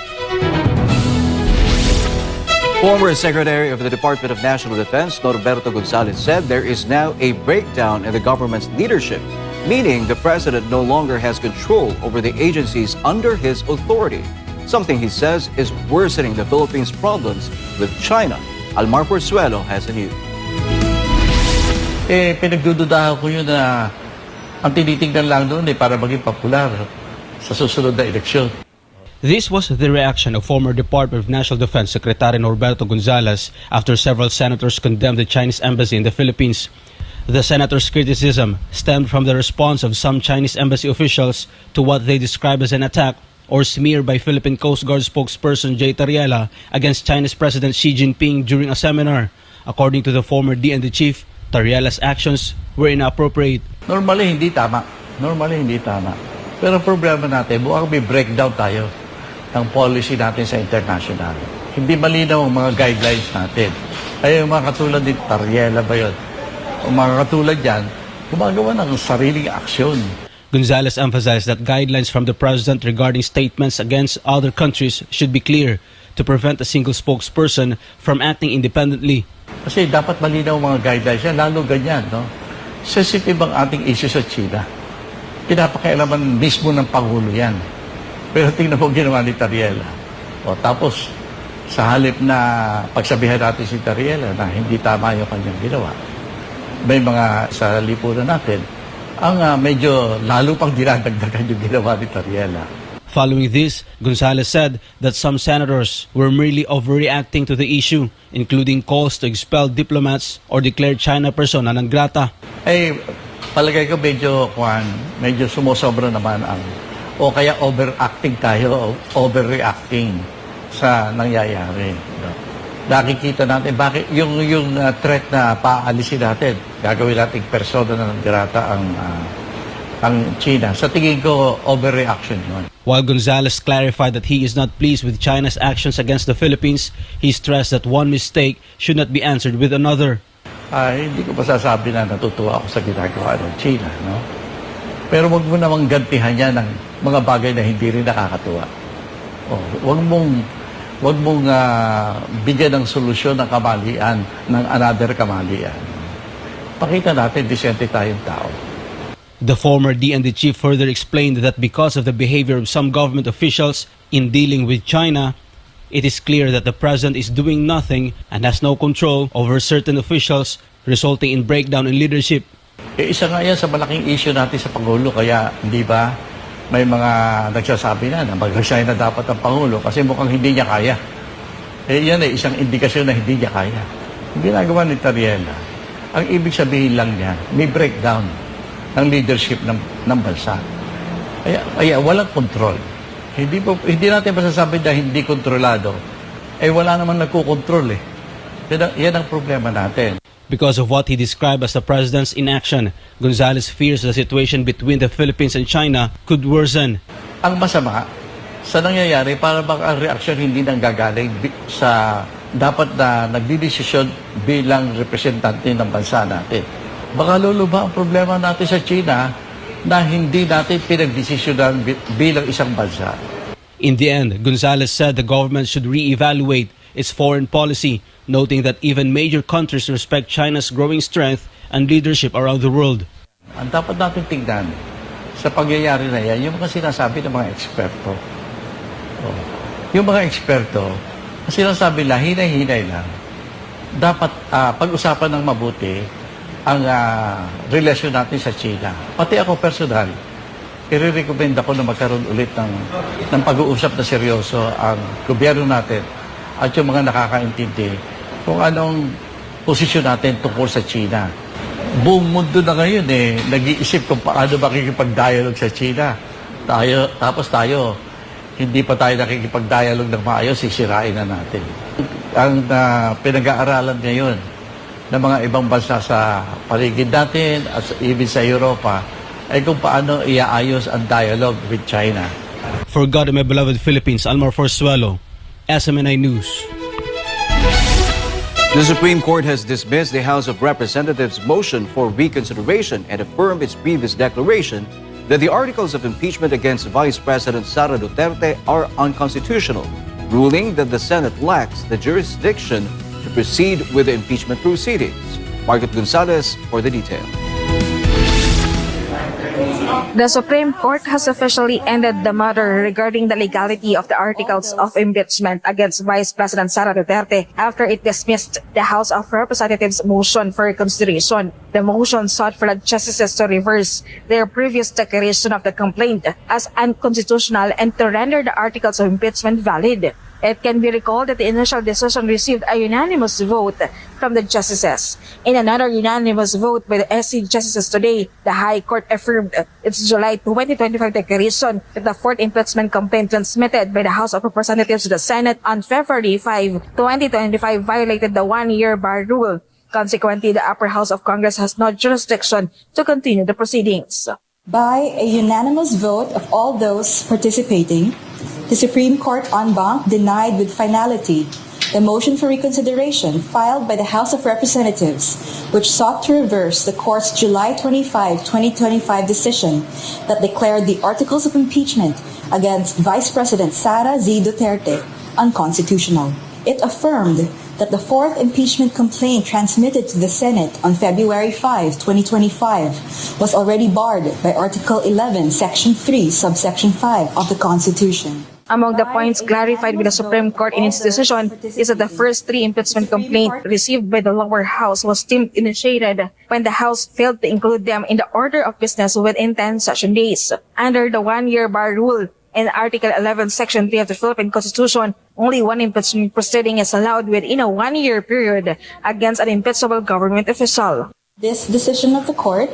Former Secretary of the Department of National Defense, Norberto Gonzales, said there is now a breakdown in the government's leadership, meaning the president no longer has control over the agencies under his authority, something he says is worsening the Philippines' problems with China. Almar Porzuelo has the news. Pinagdududahan ko yun na ang tinitingnan lang doon para maging popular sa susunod na eleksyon. This was the reaction of former Department of National Defense Secretary Norberto Gonzales after several senators condemned the Chinese embassy in the Philippines. The senators' criticism stemmed from the response of some Chinese embassy officials to what they describe as an attack or smear by Philippine Coast Guard spokesperson Jay Tariela against Chinese President Xi Jinping during a seminar. According to the former DND chief, Tariela's actions were inappropriate. Normally hindi tama. Pero problema natin, mukhang may breakdown tayo ng policy natin sa international. Hindi malinaw ang mga guidelines natin. Kaya yung mga katulad ni Tariela ba yun? Ang mga katulad yan, gumagawa ng sariling aksyon. Gonzales emphasized that guidelines from the president regarding statements against other countries should be clear to prevent a single spokesperson from acting independently. Kasi dapat malinaw mga guidelines yan, lalo ganyan, no? Sensitive ang ating issue sa China. Pinapakialaman mismo ng Pangulo yan. Pero tingnan mo ginawa ni Tariela. O tapos, sa halip na pagsabihan natin si Tariela na hindi tama yung kanyang ginawa, may mga sa lipunan natin, ang medyo lalo pang dinadagdagan yung ginawa ni Tariela. Following this, Gonzales said that some senators were merely overreacting to the issue, including calls to expel diplomats or declare China persona non grata. Palagay ko medyo sumusobra naman o kaya overacting tayo, overreacting sa nangyayari. Nakikita natin bakit yung threat na paalisin natin, gagawin natin persona non grata ang China. Sa tingin ko, overreaction yun. While Gonzales clarified that he is not pleased with China's actions against the Philippines, he stressed that one mistake should not be answered with another. Hindi ko masasabi na natutuwa ako sa ginagawa ng China, no? Pero wag mo namang gantihan yan ng mga bagay na hindi rin nakakatuwa. Wag mong bigyan ng solusyon ng kamalian, ng another kamalian. Pakita natin, disente tayong tao. The former DND chief further explained that because of the behavior of some government officials in dealing with China, it is clear that the president is doing nothing and has no control over certain officials, resulting in breakdown in leadership. Isa nga yan sa malaking issue natin sa Pangulo, kaya hindi ba may mga nagsasabi na mag-resign na dapat ang Pangulo kasi mukhang hindi niya kaya. Yan isang indikasyon na hindi niya kaya. Ang ginagawa ni Tariela, ang ibig sabihin lang niya, may breakdown ng leadership ng bansa. Kaya walang control. Hindi natin masasabi na hindi kontrolado. Wala naman nagkukontrol eh. Yan ang problema natin. Because of what he described as the president's inaction, Gonzales fears the situation between the Philippines and China could worsen. Ang masama sa nangyayari, para bang ang reaksyon hindi nanggagaling sa dapat na nagdidesisyon bilang representante ng bansa natin. Baka luluba ang problema natin sa China na hindi natin pinagdesisyonan bilang isang bansa. In the end, Gonzales said the government should re-evaluate its foreign policy, noting that even major countries respect China's growing strength and leadership around the world. Ang dapat natin tingnan sa pagyayari na yan, yung mga sinasabi ng mga eksperto. Yung mga eksperto, sinasabi lang, hinay-hinay lang. Dapat pag-usapan ng mabuti ang relasyon natin sa China. Pati ako personal, i-recommend ako na magkaroon ulit ng pag-uusap na seryoso ang gobyerno natin at yung mga nakakaintindi kung anong posisyon natin tungkol sa China. Buong mundo na ngayon nag-iisip kung paano makikipag-dialogue sa China. Tapos tayo, hindi pa tayo nakikipag-dialogue ng maayos, sisirain na natin. Ang pinag-aaralan ngayon ng mga ibang bansa sa paligid natin at even sa Europa ay kung paano iaayos ang dialogue with China. For God and my beloved Philippines, Almar Forzuelo, SMNI News. The Supreme Court has dismissed the House of Representatives' motion for reconsideration and affirmed its previous declaration that the articles of impeachment against Vice President Sara Duterte are unconstitutional, ruling that the Senate lacks the jurisdiction to proceed with the impeachment proceedings. Margaret Gonzalez for the detail. The Supreme Court has officially ended the matter regarding the legality of the articles of impeachment against Vice President Sara Duterte after it dismissed the House of Representatives' motion for reconsideration. The motion sought for the justices to reverse their previous declaration of the complaint as unconstitutional and to render the articles of impeachment valid. It can be recalled that the initial decision received a unanimous vote from the justices. In another unanimous vote by the SC justices today, the High Court affirmed its July 2025 declaration that the fourth impeachment complaint transmitted by the House of Representatives to the Senate on February 5, 2025 violated the one-year bar rule. Consequently, the upper house of Congress has no jurisdiction to continue the proceedings. By a unanimous vote of all those participating, the Supreme Court en banc denied with finality the motion for reconsideration filed by the House of Representatives, which sought to reverse the court's July 25, 2025 decision that declared the articles of impeachment against Vice President Sara Z. Duterte unconstitutional. It affirmed that the fourth impeachment complaint transmitted to the Senate on February 5, 2025 was already barred by Article 11, Section 3, Subsection 5 of the Constitution. Among the points clarified by the Supreme Court in its decision is that the first three impeachment complaints received by the lower house was deemed initiated when the House failed to include them in the order of business within 10 session days. Under the one-year bar rule in Article 11, Section 3 of the Philippine Constitution, only one impeachment proceeding is allowed within a one-year period against an impeachable government official. This decision of the court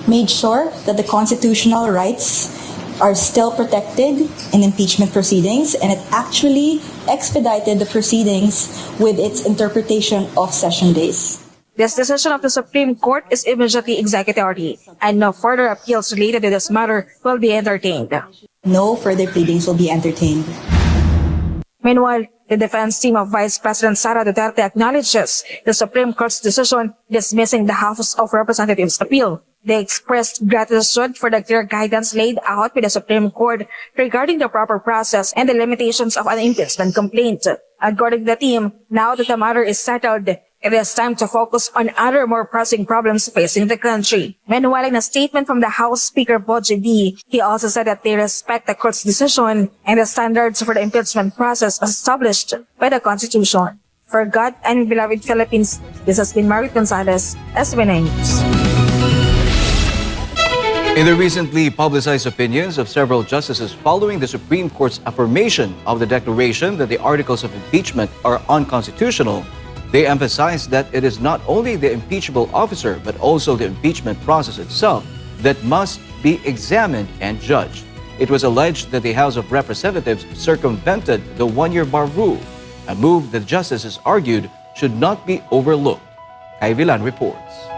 made sure that the constitutional rights are still protected in impeachment proceedings, and it actually expedited the proceedings with its interpretation of session days. This decision of the Supreme Court is immediately executory, and no further appeals related to this matter will be entertained. No further pleadings will be entertained. Meanwhile, the defense team of Vice President Sara Duterte acknowledges the Supreme Court's decision dismissing the House of Representatives' appeal. They expressed gratitude for the clear guidance laid out by the Supreme Court regarding the proper process and the limitations of an impeachment complaint. According to the team, now that the matter is settled, it is time to focus on other more pressing problems facing the country. Meanwhile, in a statement from the House Speaker Boji D, he also said that they respect the court's decision and the standards for the impeachment process as established by the Constitution. For God and beloved Philippines, this has been Margaret Gonzalez, SMNI News. In the recently publicized opinions of several justices following the Supreme Court's affirmation of the declaration that the articles of impeachment are unconstitutional, they emphasized that it is not only the impeachable officer but also the impeachment process itself that must be examined and judged. It was alleged that the House of Representatives circumvented the one-year bar rule, a move the justices argued should not be overlooked. Kay Villan reports.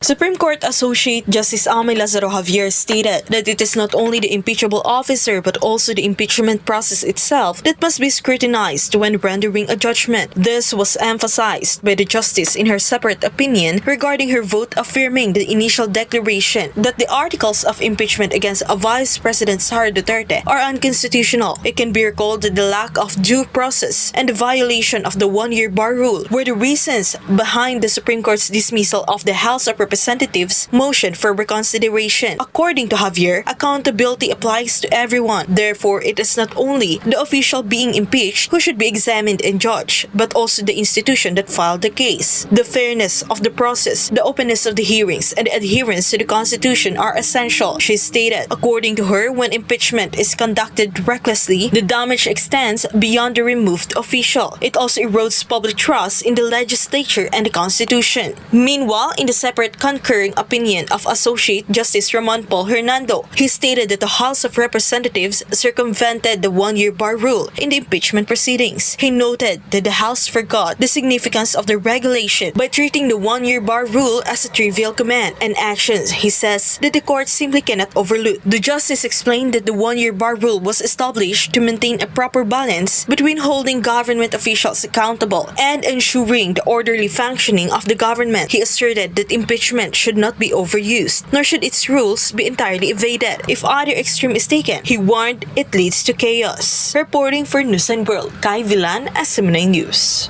Supreme Court Associate Justice Amy Lazaro Javier stated that it is not only the impeachable officer but also the impeachment process itself that must be scrutinized when rendering a judgment. This was emphasized by the justice in her separate opinion regarding her vote affirming the initial declaration that the articles of impeachment against Vice President Sara Duterte are unconstitutional. It can be recalled that the lack of due process and the violation of the one-year bar rule were the reasons behind the Supreme Court's dismissal of the House of Representatives motion for reconsideration. According to Javier, accountability applies to everyone. Therefore, it is not only the official being impeached who should be examined and judged, but also the institution that filed the case. The fairness of the process, the openness of the hearings, and the adherence to the Constitution are essential, she stated. According to her, when impeachment is conducted recklessly, the damage extends beyond the removed official. It also erodes public trust in the legislature and the Constitution. Meanwhile, in the separate concurring opinion of Associate Justice Ramon Paul Hernando, he stated that the House of Representatives circumvented the one-year bar rule in the impeachment proceedings. He noted that the House forgot the significance of the regulation by treating the one-year bar rule as a trivial command and actions, he says, that the court simply cannot overlook. The justice explained that the one-year bar rule was established to maintain a proper balance between holding government officials accountable and ensuring the orderly functioning of the government. He asserted that impeachment should not be overused, nor should its rules be entirely evaded. If either extreme is taken, he warned it leads to chaos. Reporting for Newsline World, Kai Villan, SMNI News.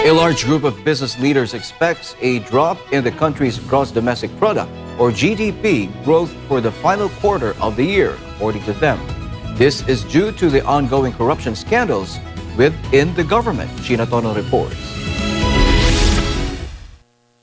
A large group of business leaders expects a drop in the country's gross domestic product, or GDP, growth for the final quarter of the year, according to them. This is due to the ongoing corruption scandals within the government, Gina Tono reports.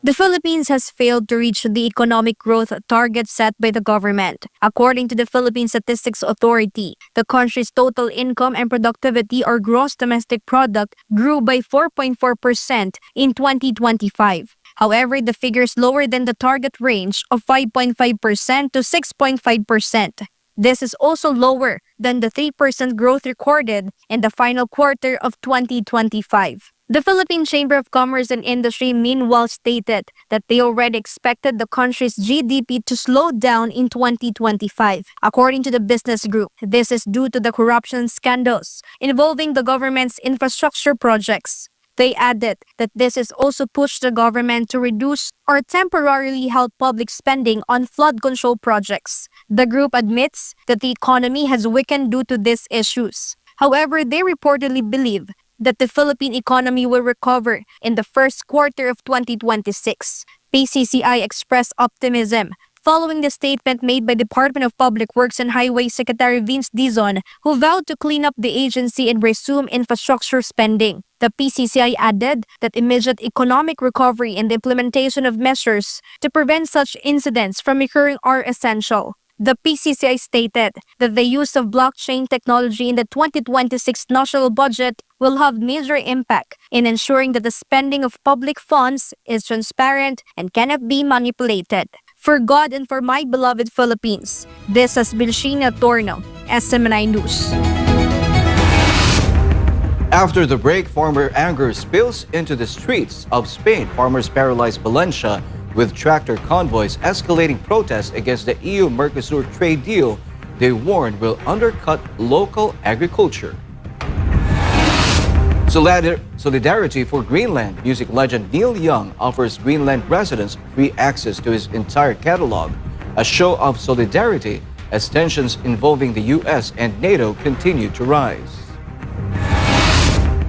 The Philippines has failed to reach the economic growth target set by the government. According to the Philippine Statistics Authority, the country's total income and productivity or gross domestic product grew by 4.4% in 2025. However, the figure is lower than the target range of 5.5% to 6.5%. This is also lower than the 3% growth recorded in the final quarter of 2025. The Philippine Chamber of Commerce and Industry meanwhile stated that they already expected the country's GDP to slow down in 2025. According to the business group, this is due to the corruption scandals involving the government's infrastructure projects. They added that this has also pushed the government to reduce or temporarily halt public spending on flood control projects. The group admits that the economy has weakened due to these issues. However, they reportedly believe that the Philippine economy will recover in the first quarter of 2026. PCCI expressed optimism following the statement made by Department of Public Works and Highways Secretary Vince Dizon, who vowed to clean up the agency and resume infrastructure spending. The PCCI added that immediate economic recovery and the implementation of measures to prevent such incidents from occurring are essential. The PCCI stated that the use of blockchain technology in the 2026 national budget will have major impact in ensuring that the spending of public funds is transparent and cannot be manipulated. For God and for my beloved Philippines, this has been Sheena Torno, SMNI News. After the break, farmer anger spills into the streets of Spain. Farmers paralyzed Valencia with tractor convoys, escalating protests against the EU-Mercosur trade deal they warned will undercut local agriculture. Solidarity for Greenland. Music legend Neil Young offers Greenland residents free access to his entire catalog, a show of solidarity as tensions involving the US and NATO continue to rise.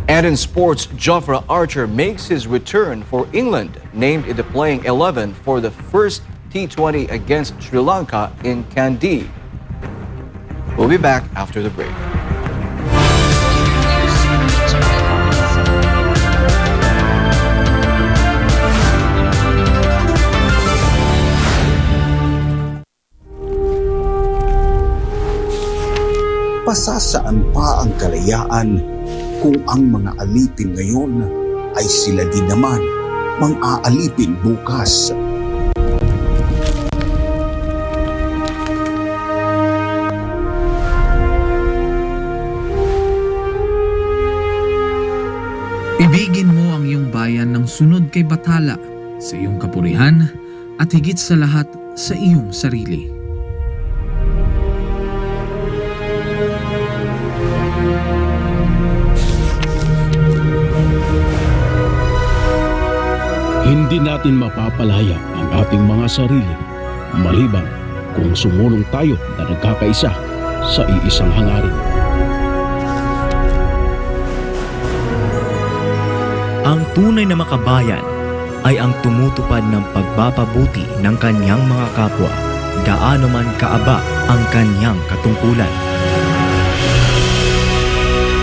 And in sports, Jofra Archer makes his return for England, named in the playing 11 for the first T20 against Sri Lanka in Kandy. We'll be back after the break. Pasasaan pa ang kalayaan kung ang mga alipin ngayon ay sila din naman mang-aalipin bukas. Ibigin mo ang iyong bayan ng sunod kay Bathala, sa iyong kapurihan at higit sa lahat sa iyong sarili. Hindi natin mapapalaya ang ating mga sarili maliban kung sumunong tayo na nagkakaisa sa iisang hangarin. Ang tunay na makabayan ay ang tumutupad ng pagpapabuti ng kanyang mga kapwa, gaano man kaaba ang kanyang katungkulan.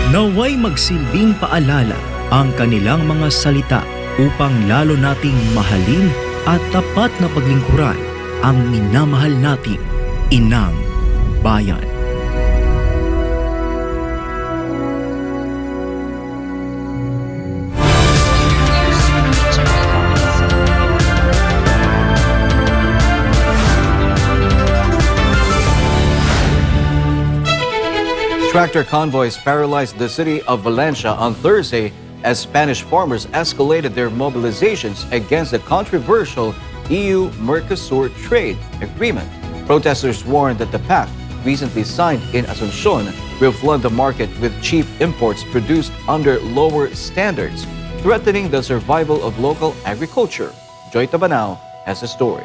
Naway magsilbing paalala ang kanilang mga salita upang lalo nating mahalin at tapat na paglingkuran ang minamahal nating inang bayan. Tractor convoys paralyzed the city of Valencia on Thursday as Spanish farmers escalated their mobilizations against the controversial EU-Mercosur trade agreement. Protesters warned that the pact, recently signed in Asunción, will flood the market with cheap imports produced under lower standards, threatening the survival of local agriculture. Joy Tabanao has the story.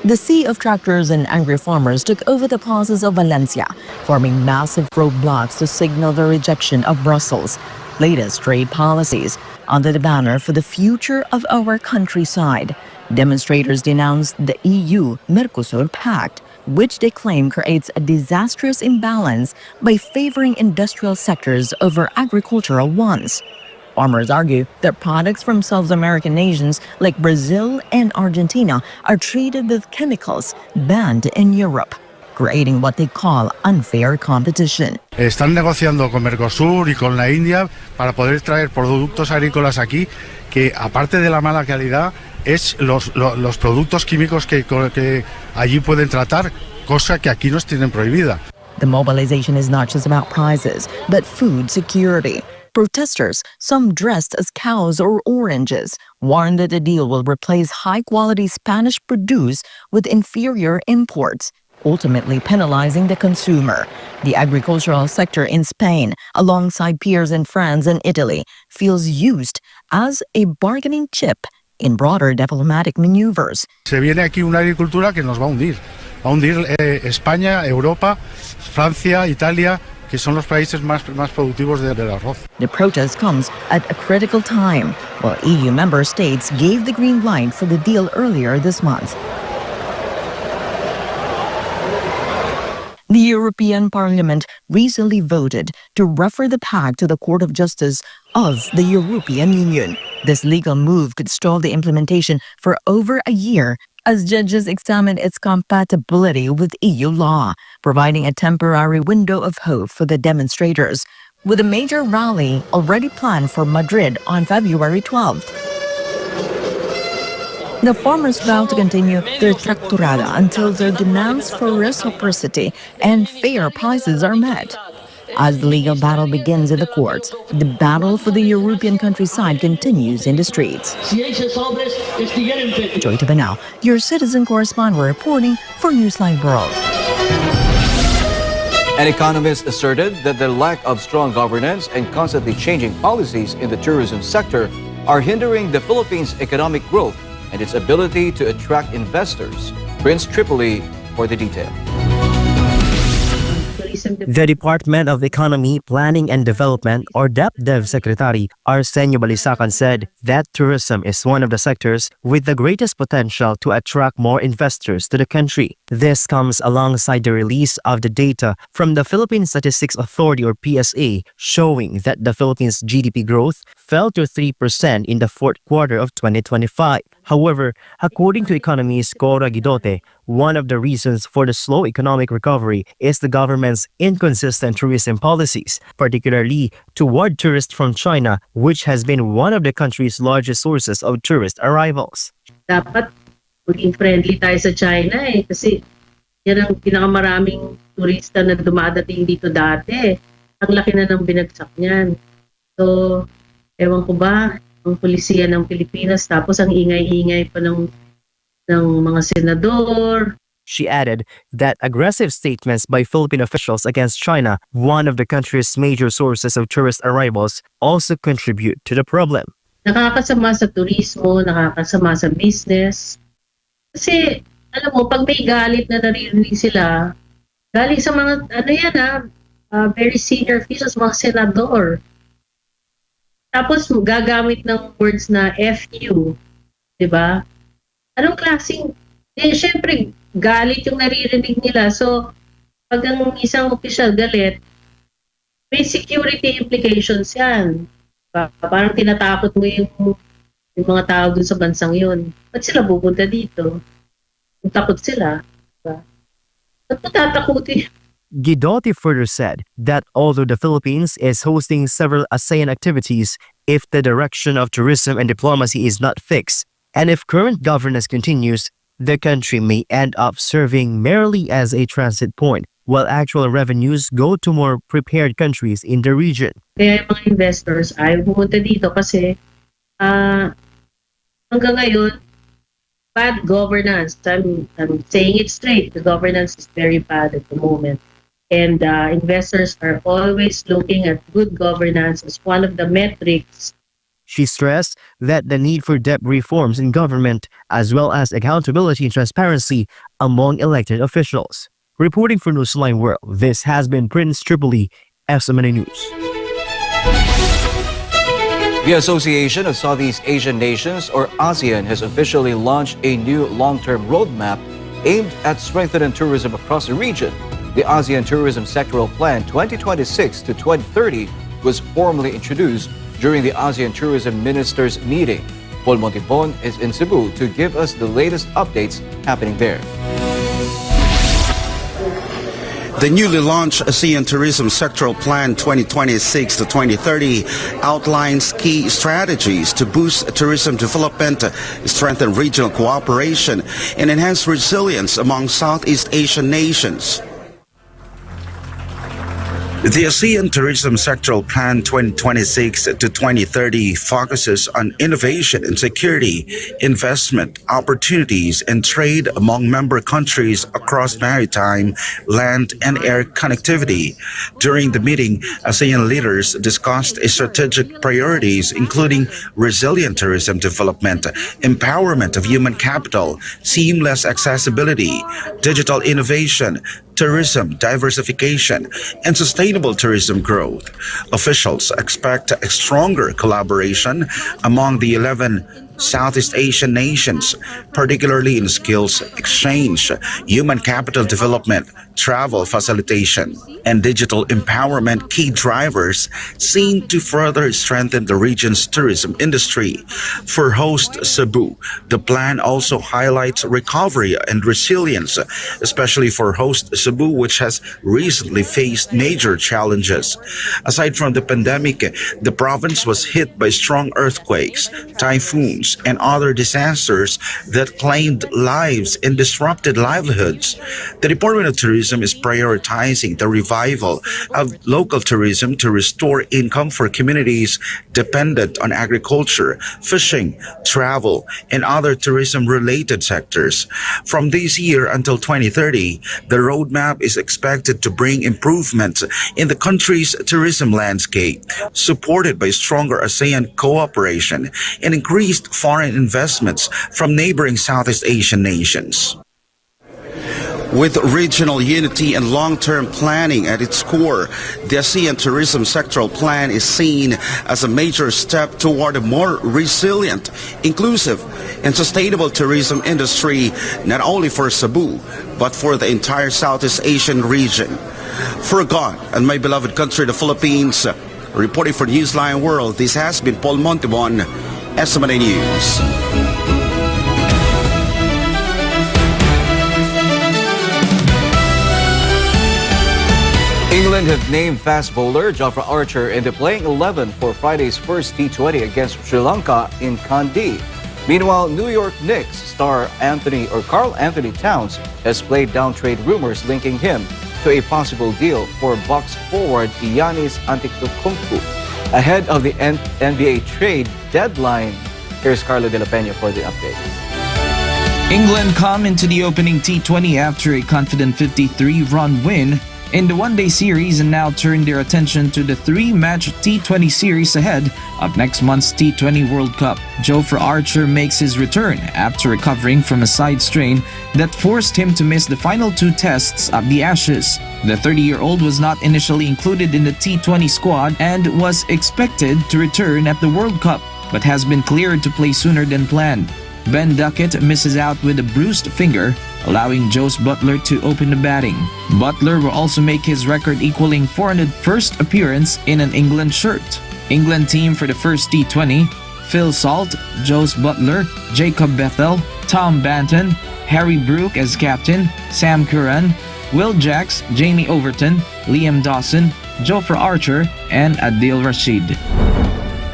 The sea of tractors and angry farmers took over the plazas of Valencia, forming massive roadblocks to signal the rejection of Brussels' latest trade policies under the banner for the future of our countryside. Demonstrators denounced the EU-Mercosur pact, which they claim creates a disastrous imbalance by favoring industrial sectors over agricultural ones. Farmers argue that products from South American nations like Brazil and Argentina are treated with chemicals banned in Europe, creating what they call unfair competition. Están negociando con Mercosur y con la India para poder traer productos agrícolas aquí que, aparte de la mala calidad, es los productos químicos que allí pueden tratar, cosa que aquí nos tienen prohibida. The mobilization is not just about prices, but food security. Protesters, some dressed as cows or oranges, warned that the deal will replace high-quality Spanish produce with inferior imports, ultimately penalizing the consumer. The agricultural sector in Spain, alongside peers in France and Italy, feels used as a bargaining chip in broader diplomatic maneuvers. Se viene aquí una agricultura que nos va a hundir. Va a hundir España, Europa, Francia, Italia, que son los países más productivos del arroz. The protest comes at a critical time, while EU member states gave the green light for the deal earlier this month. The European Parliament recently voted to refer the pact to the Court of Justice of the European Union. This legal move could stall the implementation for over a year as judges examine its compatibility with EU law, providing a temporary window of hope for the demonstrators, with a major rally already planned for Madrid on February 12th. The farmers vow to continue their tractorada until their demands for reciprocity and fair prices are met. As the legal battle begins in the courts, the battle for the European countryside continues in the streets. Joy Tabanao, your citizen correspondent reporting for Newsline World. An economist asserted that the lack of strong governance and constantly changing policies in the tourism sector are hindering the Philippines' economic growth and its ability to attract investors. Prince Tripoli for the detail. The Department of Economy, Planning and Development, or DepDev Secretary Arsenio Balisacan said that tourism is one of the sectors with the greatest potential to attract more investors to the country. This comes alongside the release of the data from the Philippine Statistics Authority, or PSA, showing that the Philippines' GDP growth fell to 3% in the fourth quarter of 2025. However, according to economist Cora Guidote, one of the reasons for the slow economic recovery is the government's inconsistent tourism policies, particularly toward tourists from China, which has been one of the country's largest sources of tourist arrivals. Dapat maging friendly tayo sa China kasi yan ang pinakamaraming turista na dumadating dito dati. Ang laki na ng binagsak niyan. So, ewan ko ba, ang polisiya ng Pilipinas, tapos ang ingay-ingay pa ng mga senador. She added that aggressive statements by Philippine officials against China, one of the country's major sources of tourist arrivals, also contribute to the problem. Nakakasama sa turismo, nakakasama sa business. Kasi, alam mo, pag may galit na naririnig sila, galing sa mga, very senior officials, mga senador. Tapos gagamit ng words na FU, di ba? Anong klaseng, syempre, galit yung naririnig nila. So, pag ang isang opisyal galit, may security implications yan. Parang tinatakot mo yung mga tao dun sa bansang yun. Ba't sila pupunta dito? Kung takot sila, diba? Ba't mo tatakutin? Guidotti further said that although the Philippines is hosting several ASEAN activities, if the direction of tourism and diplomacy is not fixed, and if current governance continues, the country may end up serving merely as a transit point, while actual revenues go to more prepared countries in the region. Kaya yung mga investors ayaw pumunta dito kasi hanggang ngayon, bad governance. I'm saying it straight. The governance is very bad at the moment. And investors are always looking at good governance as one of the metrics. She stressed that the need for debt reforms in government, as well as accountability and transparency among elected officials. Reporting for Newsline World, this has been Prince Tripoli, SMNI News. The Association of Southeast Asian Nations, or ASEAN, has officially launched a new long-term roadmap aimed at strengthening tourism across the region. The ASEAN Tourism Sectoral Plan 2026 to 2030 was formally introduced during the ASEAN Tourism Ministers meeting. Paul Montibon is in Cebu to give us the latest updates happening there. The newly launched ASEAN Tourism Sectoral Plan 2026 to 2030 outlines key strategies to boost tourism development, strengthen regional cooperation, and enhance resilience among Southeast Asian nations. The ASEAN Tourism Sectoral Plan 2026 to 2030 focuses on innovation and security, investment, opportunities, and trade among member countries across maritime, land, and air connectivity. During the meeting, ASEAN leaders discussed strategic priorities including resilient tourism development, empowerment of human capital, seamless accessibility, digital innovation, tourism diversification, and sustainable tourism growth. Officials expect a stronger collaboration among the 11 Southeast Asian nations, particularly in skills exchange, human capital development, travel facilitation, and digital empowerment, key drivers seen to further strengthen the region's tourism industry. For host Cebu, the plan also highlights recovery and resilience, especially for host Cebu, which has recently faced major challenges. Aside from the pandemic, the province was hit by strong earthquakes, typhoons, and other disasters that claimed lives and disrupted livelihoods. The Department of Tourism is prioritizing the revival of local tourism to restore income for communities dependent on agriculture, fishing, travel, and other tourism-related sectors. From this year until 2030, the roadmap is expected to bring improvements in the country's tourism landscape, supported by stronger ASEAN cooperation and increased foreign investments from neighboring Southeast Asian nations. With regional unity and long-term planning at its core, the ASEAN Tourism Sectoral Plan is seen as a major step toward a more resilient, inclusive, and sustainable tourism industry, not only for Cebu, but for the entire Southeast Asian region. For God and my beloved country, the Philippines, reporting for Newsline World, this has been Paul Montibon, SMNI News. England have named fast bowler Jofra Archer in the playing 11 for Friday's first T20 against Sri Lanka in Kandy. Meanwhile, New York Knicks star Karl Anthony Towns has played down trade rumors linking him to a possible deal for Bucks forward Giannis Antetokounmpo ahead of the NBA trade deadline. Here's Carlo De La Peña for the update. England come into the opening T20 after a confident 53-run win in the one-day series and now turn their attention to the three-match T20 series ahead of next month's T20 World Cup. Jofra Archer makes his return after recovering from a side strain that forced him to miss the final two tests of the Ashes. The 30-year-old was not initially included in the T20 squad and was expected to return at the World Cup, but has been cleared to play sooner than planned. Ben Duckett misses out with a bruised finger, allowing Jos Buttler to open the batting. Buttler will also make his record equaling 401st appearance in an England shirt. England team for the first T20: Phil Salt, Jos Buttler, Jacob Bethel, Tom Banton, Harry Brook as captain, Sam Curran, Will Jacks, Jamie Overton, Liam Dawson, Jofra Archer, and Adil Rashid.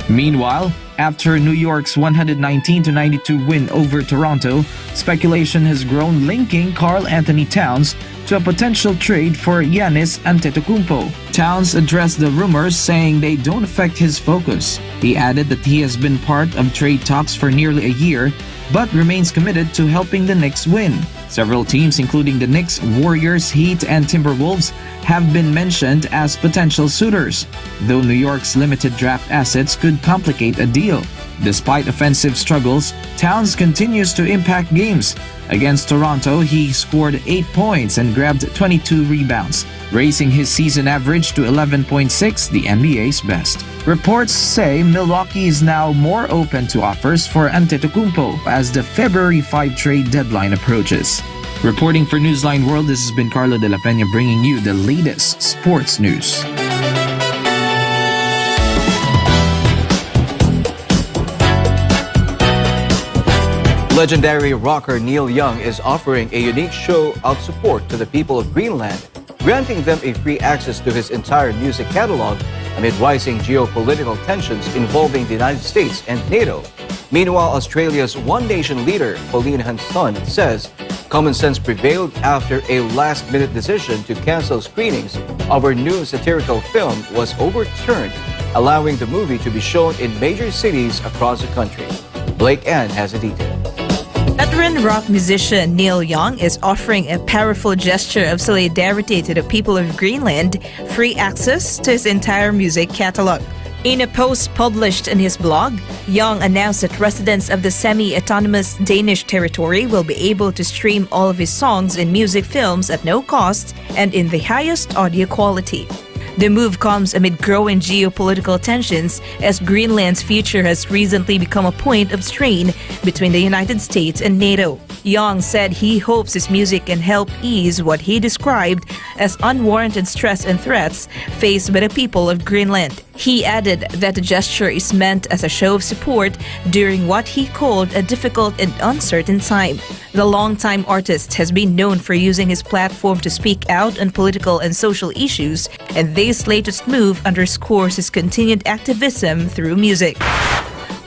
Meanwhile, after New York's 119-92 win over Toronto, speculation has grown linking Karl Anthony Towns to a potential trade for Giannis Antetokounmpo. Towns addressed the rumors, saying they don't affect his focus. He added that he has been part of trade talks for nearly a year, but remains committed to helping the Knicks win. Several teams, including the Knicks, Warriors, Heat, and Timberwolves, have been mentioned as potential suitors, though New York's limited draft assets could complicate a deal. Despite offensive struggles, Towns continues to impact games. Against Toronto, he scored 8 points and grabbed 22 rebounds, raising his season average to 11.6, the NBA's best. Reports say Milwaukee is now more open to offers for Antetokounmpo as the February 5 trade deadline approaches. Reporting for Newsline World, this has been Carlo De La Peña bringing you the latest sports news. Legendary rocker Neil Young is offering a unique show of support to the people of Greenland, granting them a free access to his entire music catalog amid rising geopolitical tensions involving the United States and NATO. Meanwhile, Australia's One Nation leader, Pauline Hanson, says common sense prevailed after a last-minute decision to cancel screenings of her new satirical film was overturned, allowing the movie to be shown in major cities across the country. Blake Ann has a detail. Veteran rock musician Neil Young is offering a powerful gesture of solidarity to the people of Greenland, free access to his entire music catalog. In a post published in his blog, Young announced that residents of the semi-autonomous Danish territory will be able to stream all of his songs and music films at no cost and in the highest audio quality. The move comes amid growing geopolitical tensions as Greenland's future has recently become a point of strain between the United States and NATO. Young said he hopes his music can help ease what he described as unwarranted stress and threats faced by the people of Greenland. He added that the gesture is meant as a show of support during what he called a difficult and uncertain time. The longtime artist has been known for using his platform to speak out on political and social issues, and this latest move underscores his continued activism through music.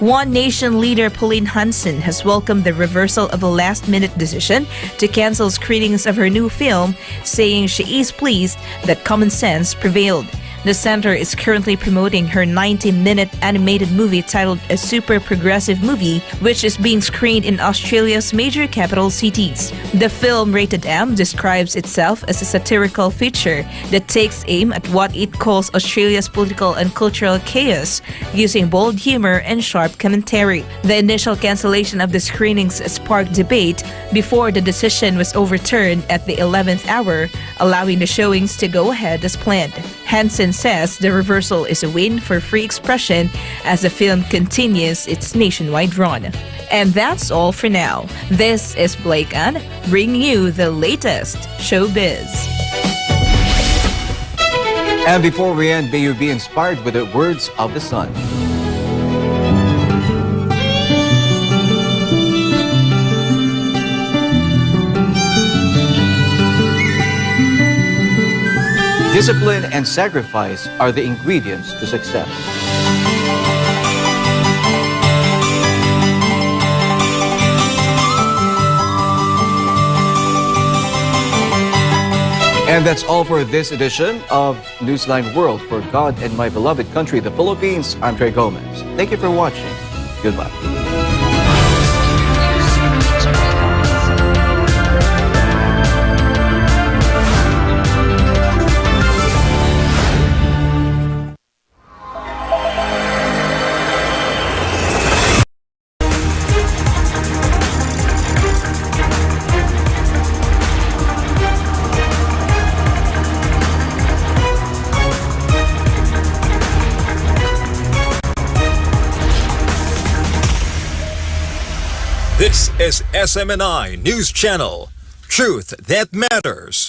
One Nation leader Pauline Hanson has welcomed the reversal of a last-minute decision to cancel screenings of her new film, saying she is pleased that common sense prevailed. The center is currently promoting her 90-minute animated movie titled A Super Progressive Movie, which is being screened in Australia's major capital cities. The film, rated M, describes itself as a satirical feature that takes aim at what it calls Australia's political and cultural chaos, using bold humor and sharp commentary. The initial cancellation of the screenings sparked debate before the decision was overturned at the 11th hour, allowing the showings to go ahead as planned. Hansen says the reversal is a win for free expression as the film continues its nationwide run. And that's all for now. This is Blake Ann, bringing you the latest showbiz. And before we end, may you be inspired with the words of the sun. Discipline and sacrifice are the ingredients to success. And that's all for this edition of Newsline World. For God and my beloved country, the Philippines, I'm Trey Gomez. Thank you for watching. Goodbye. This is SMNI News Channel. Truth that matters.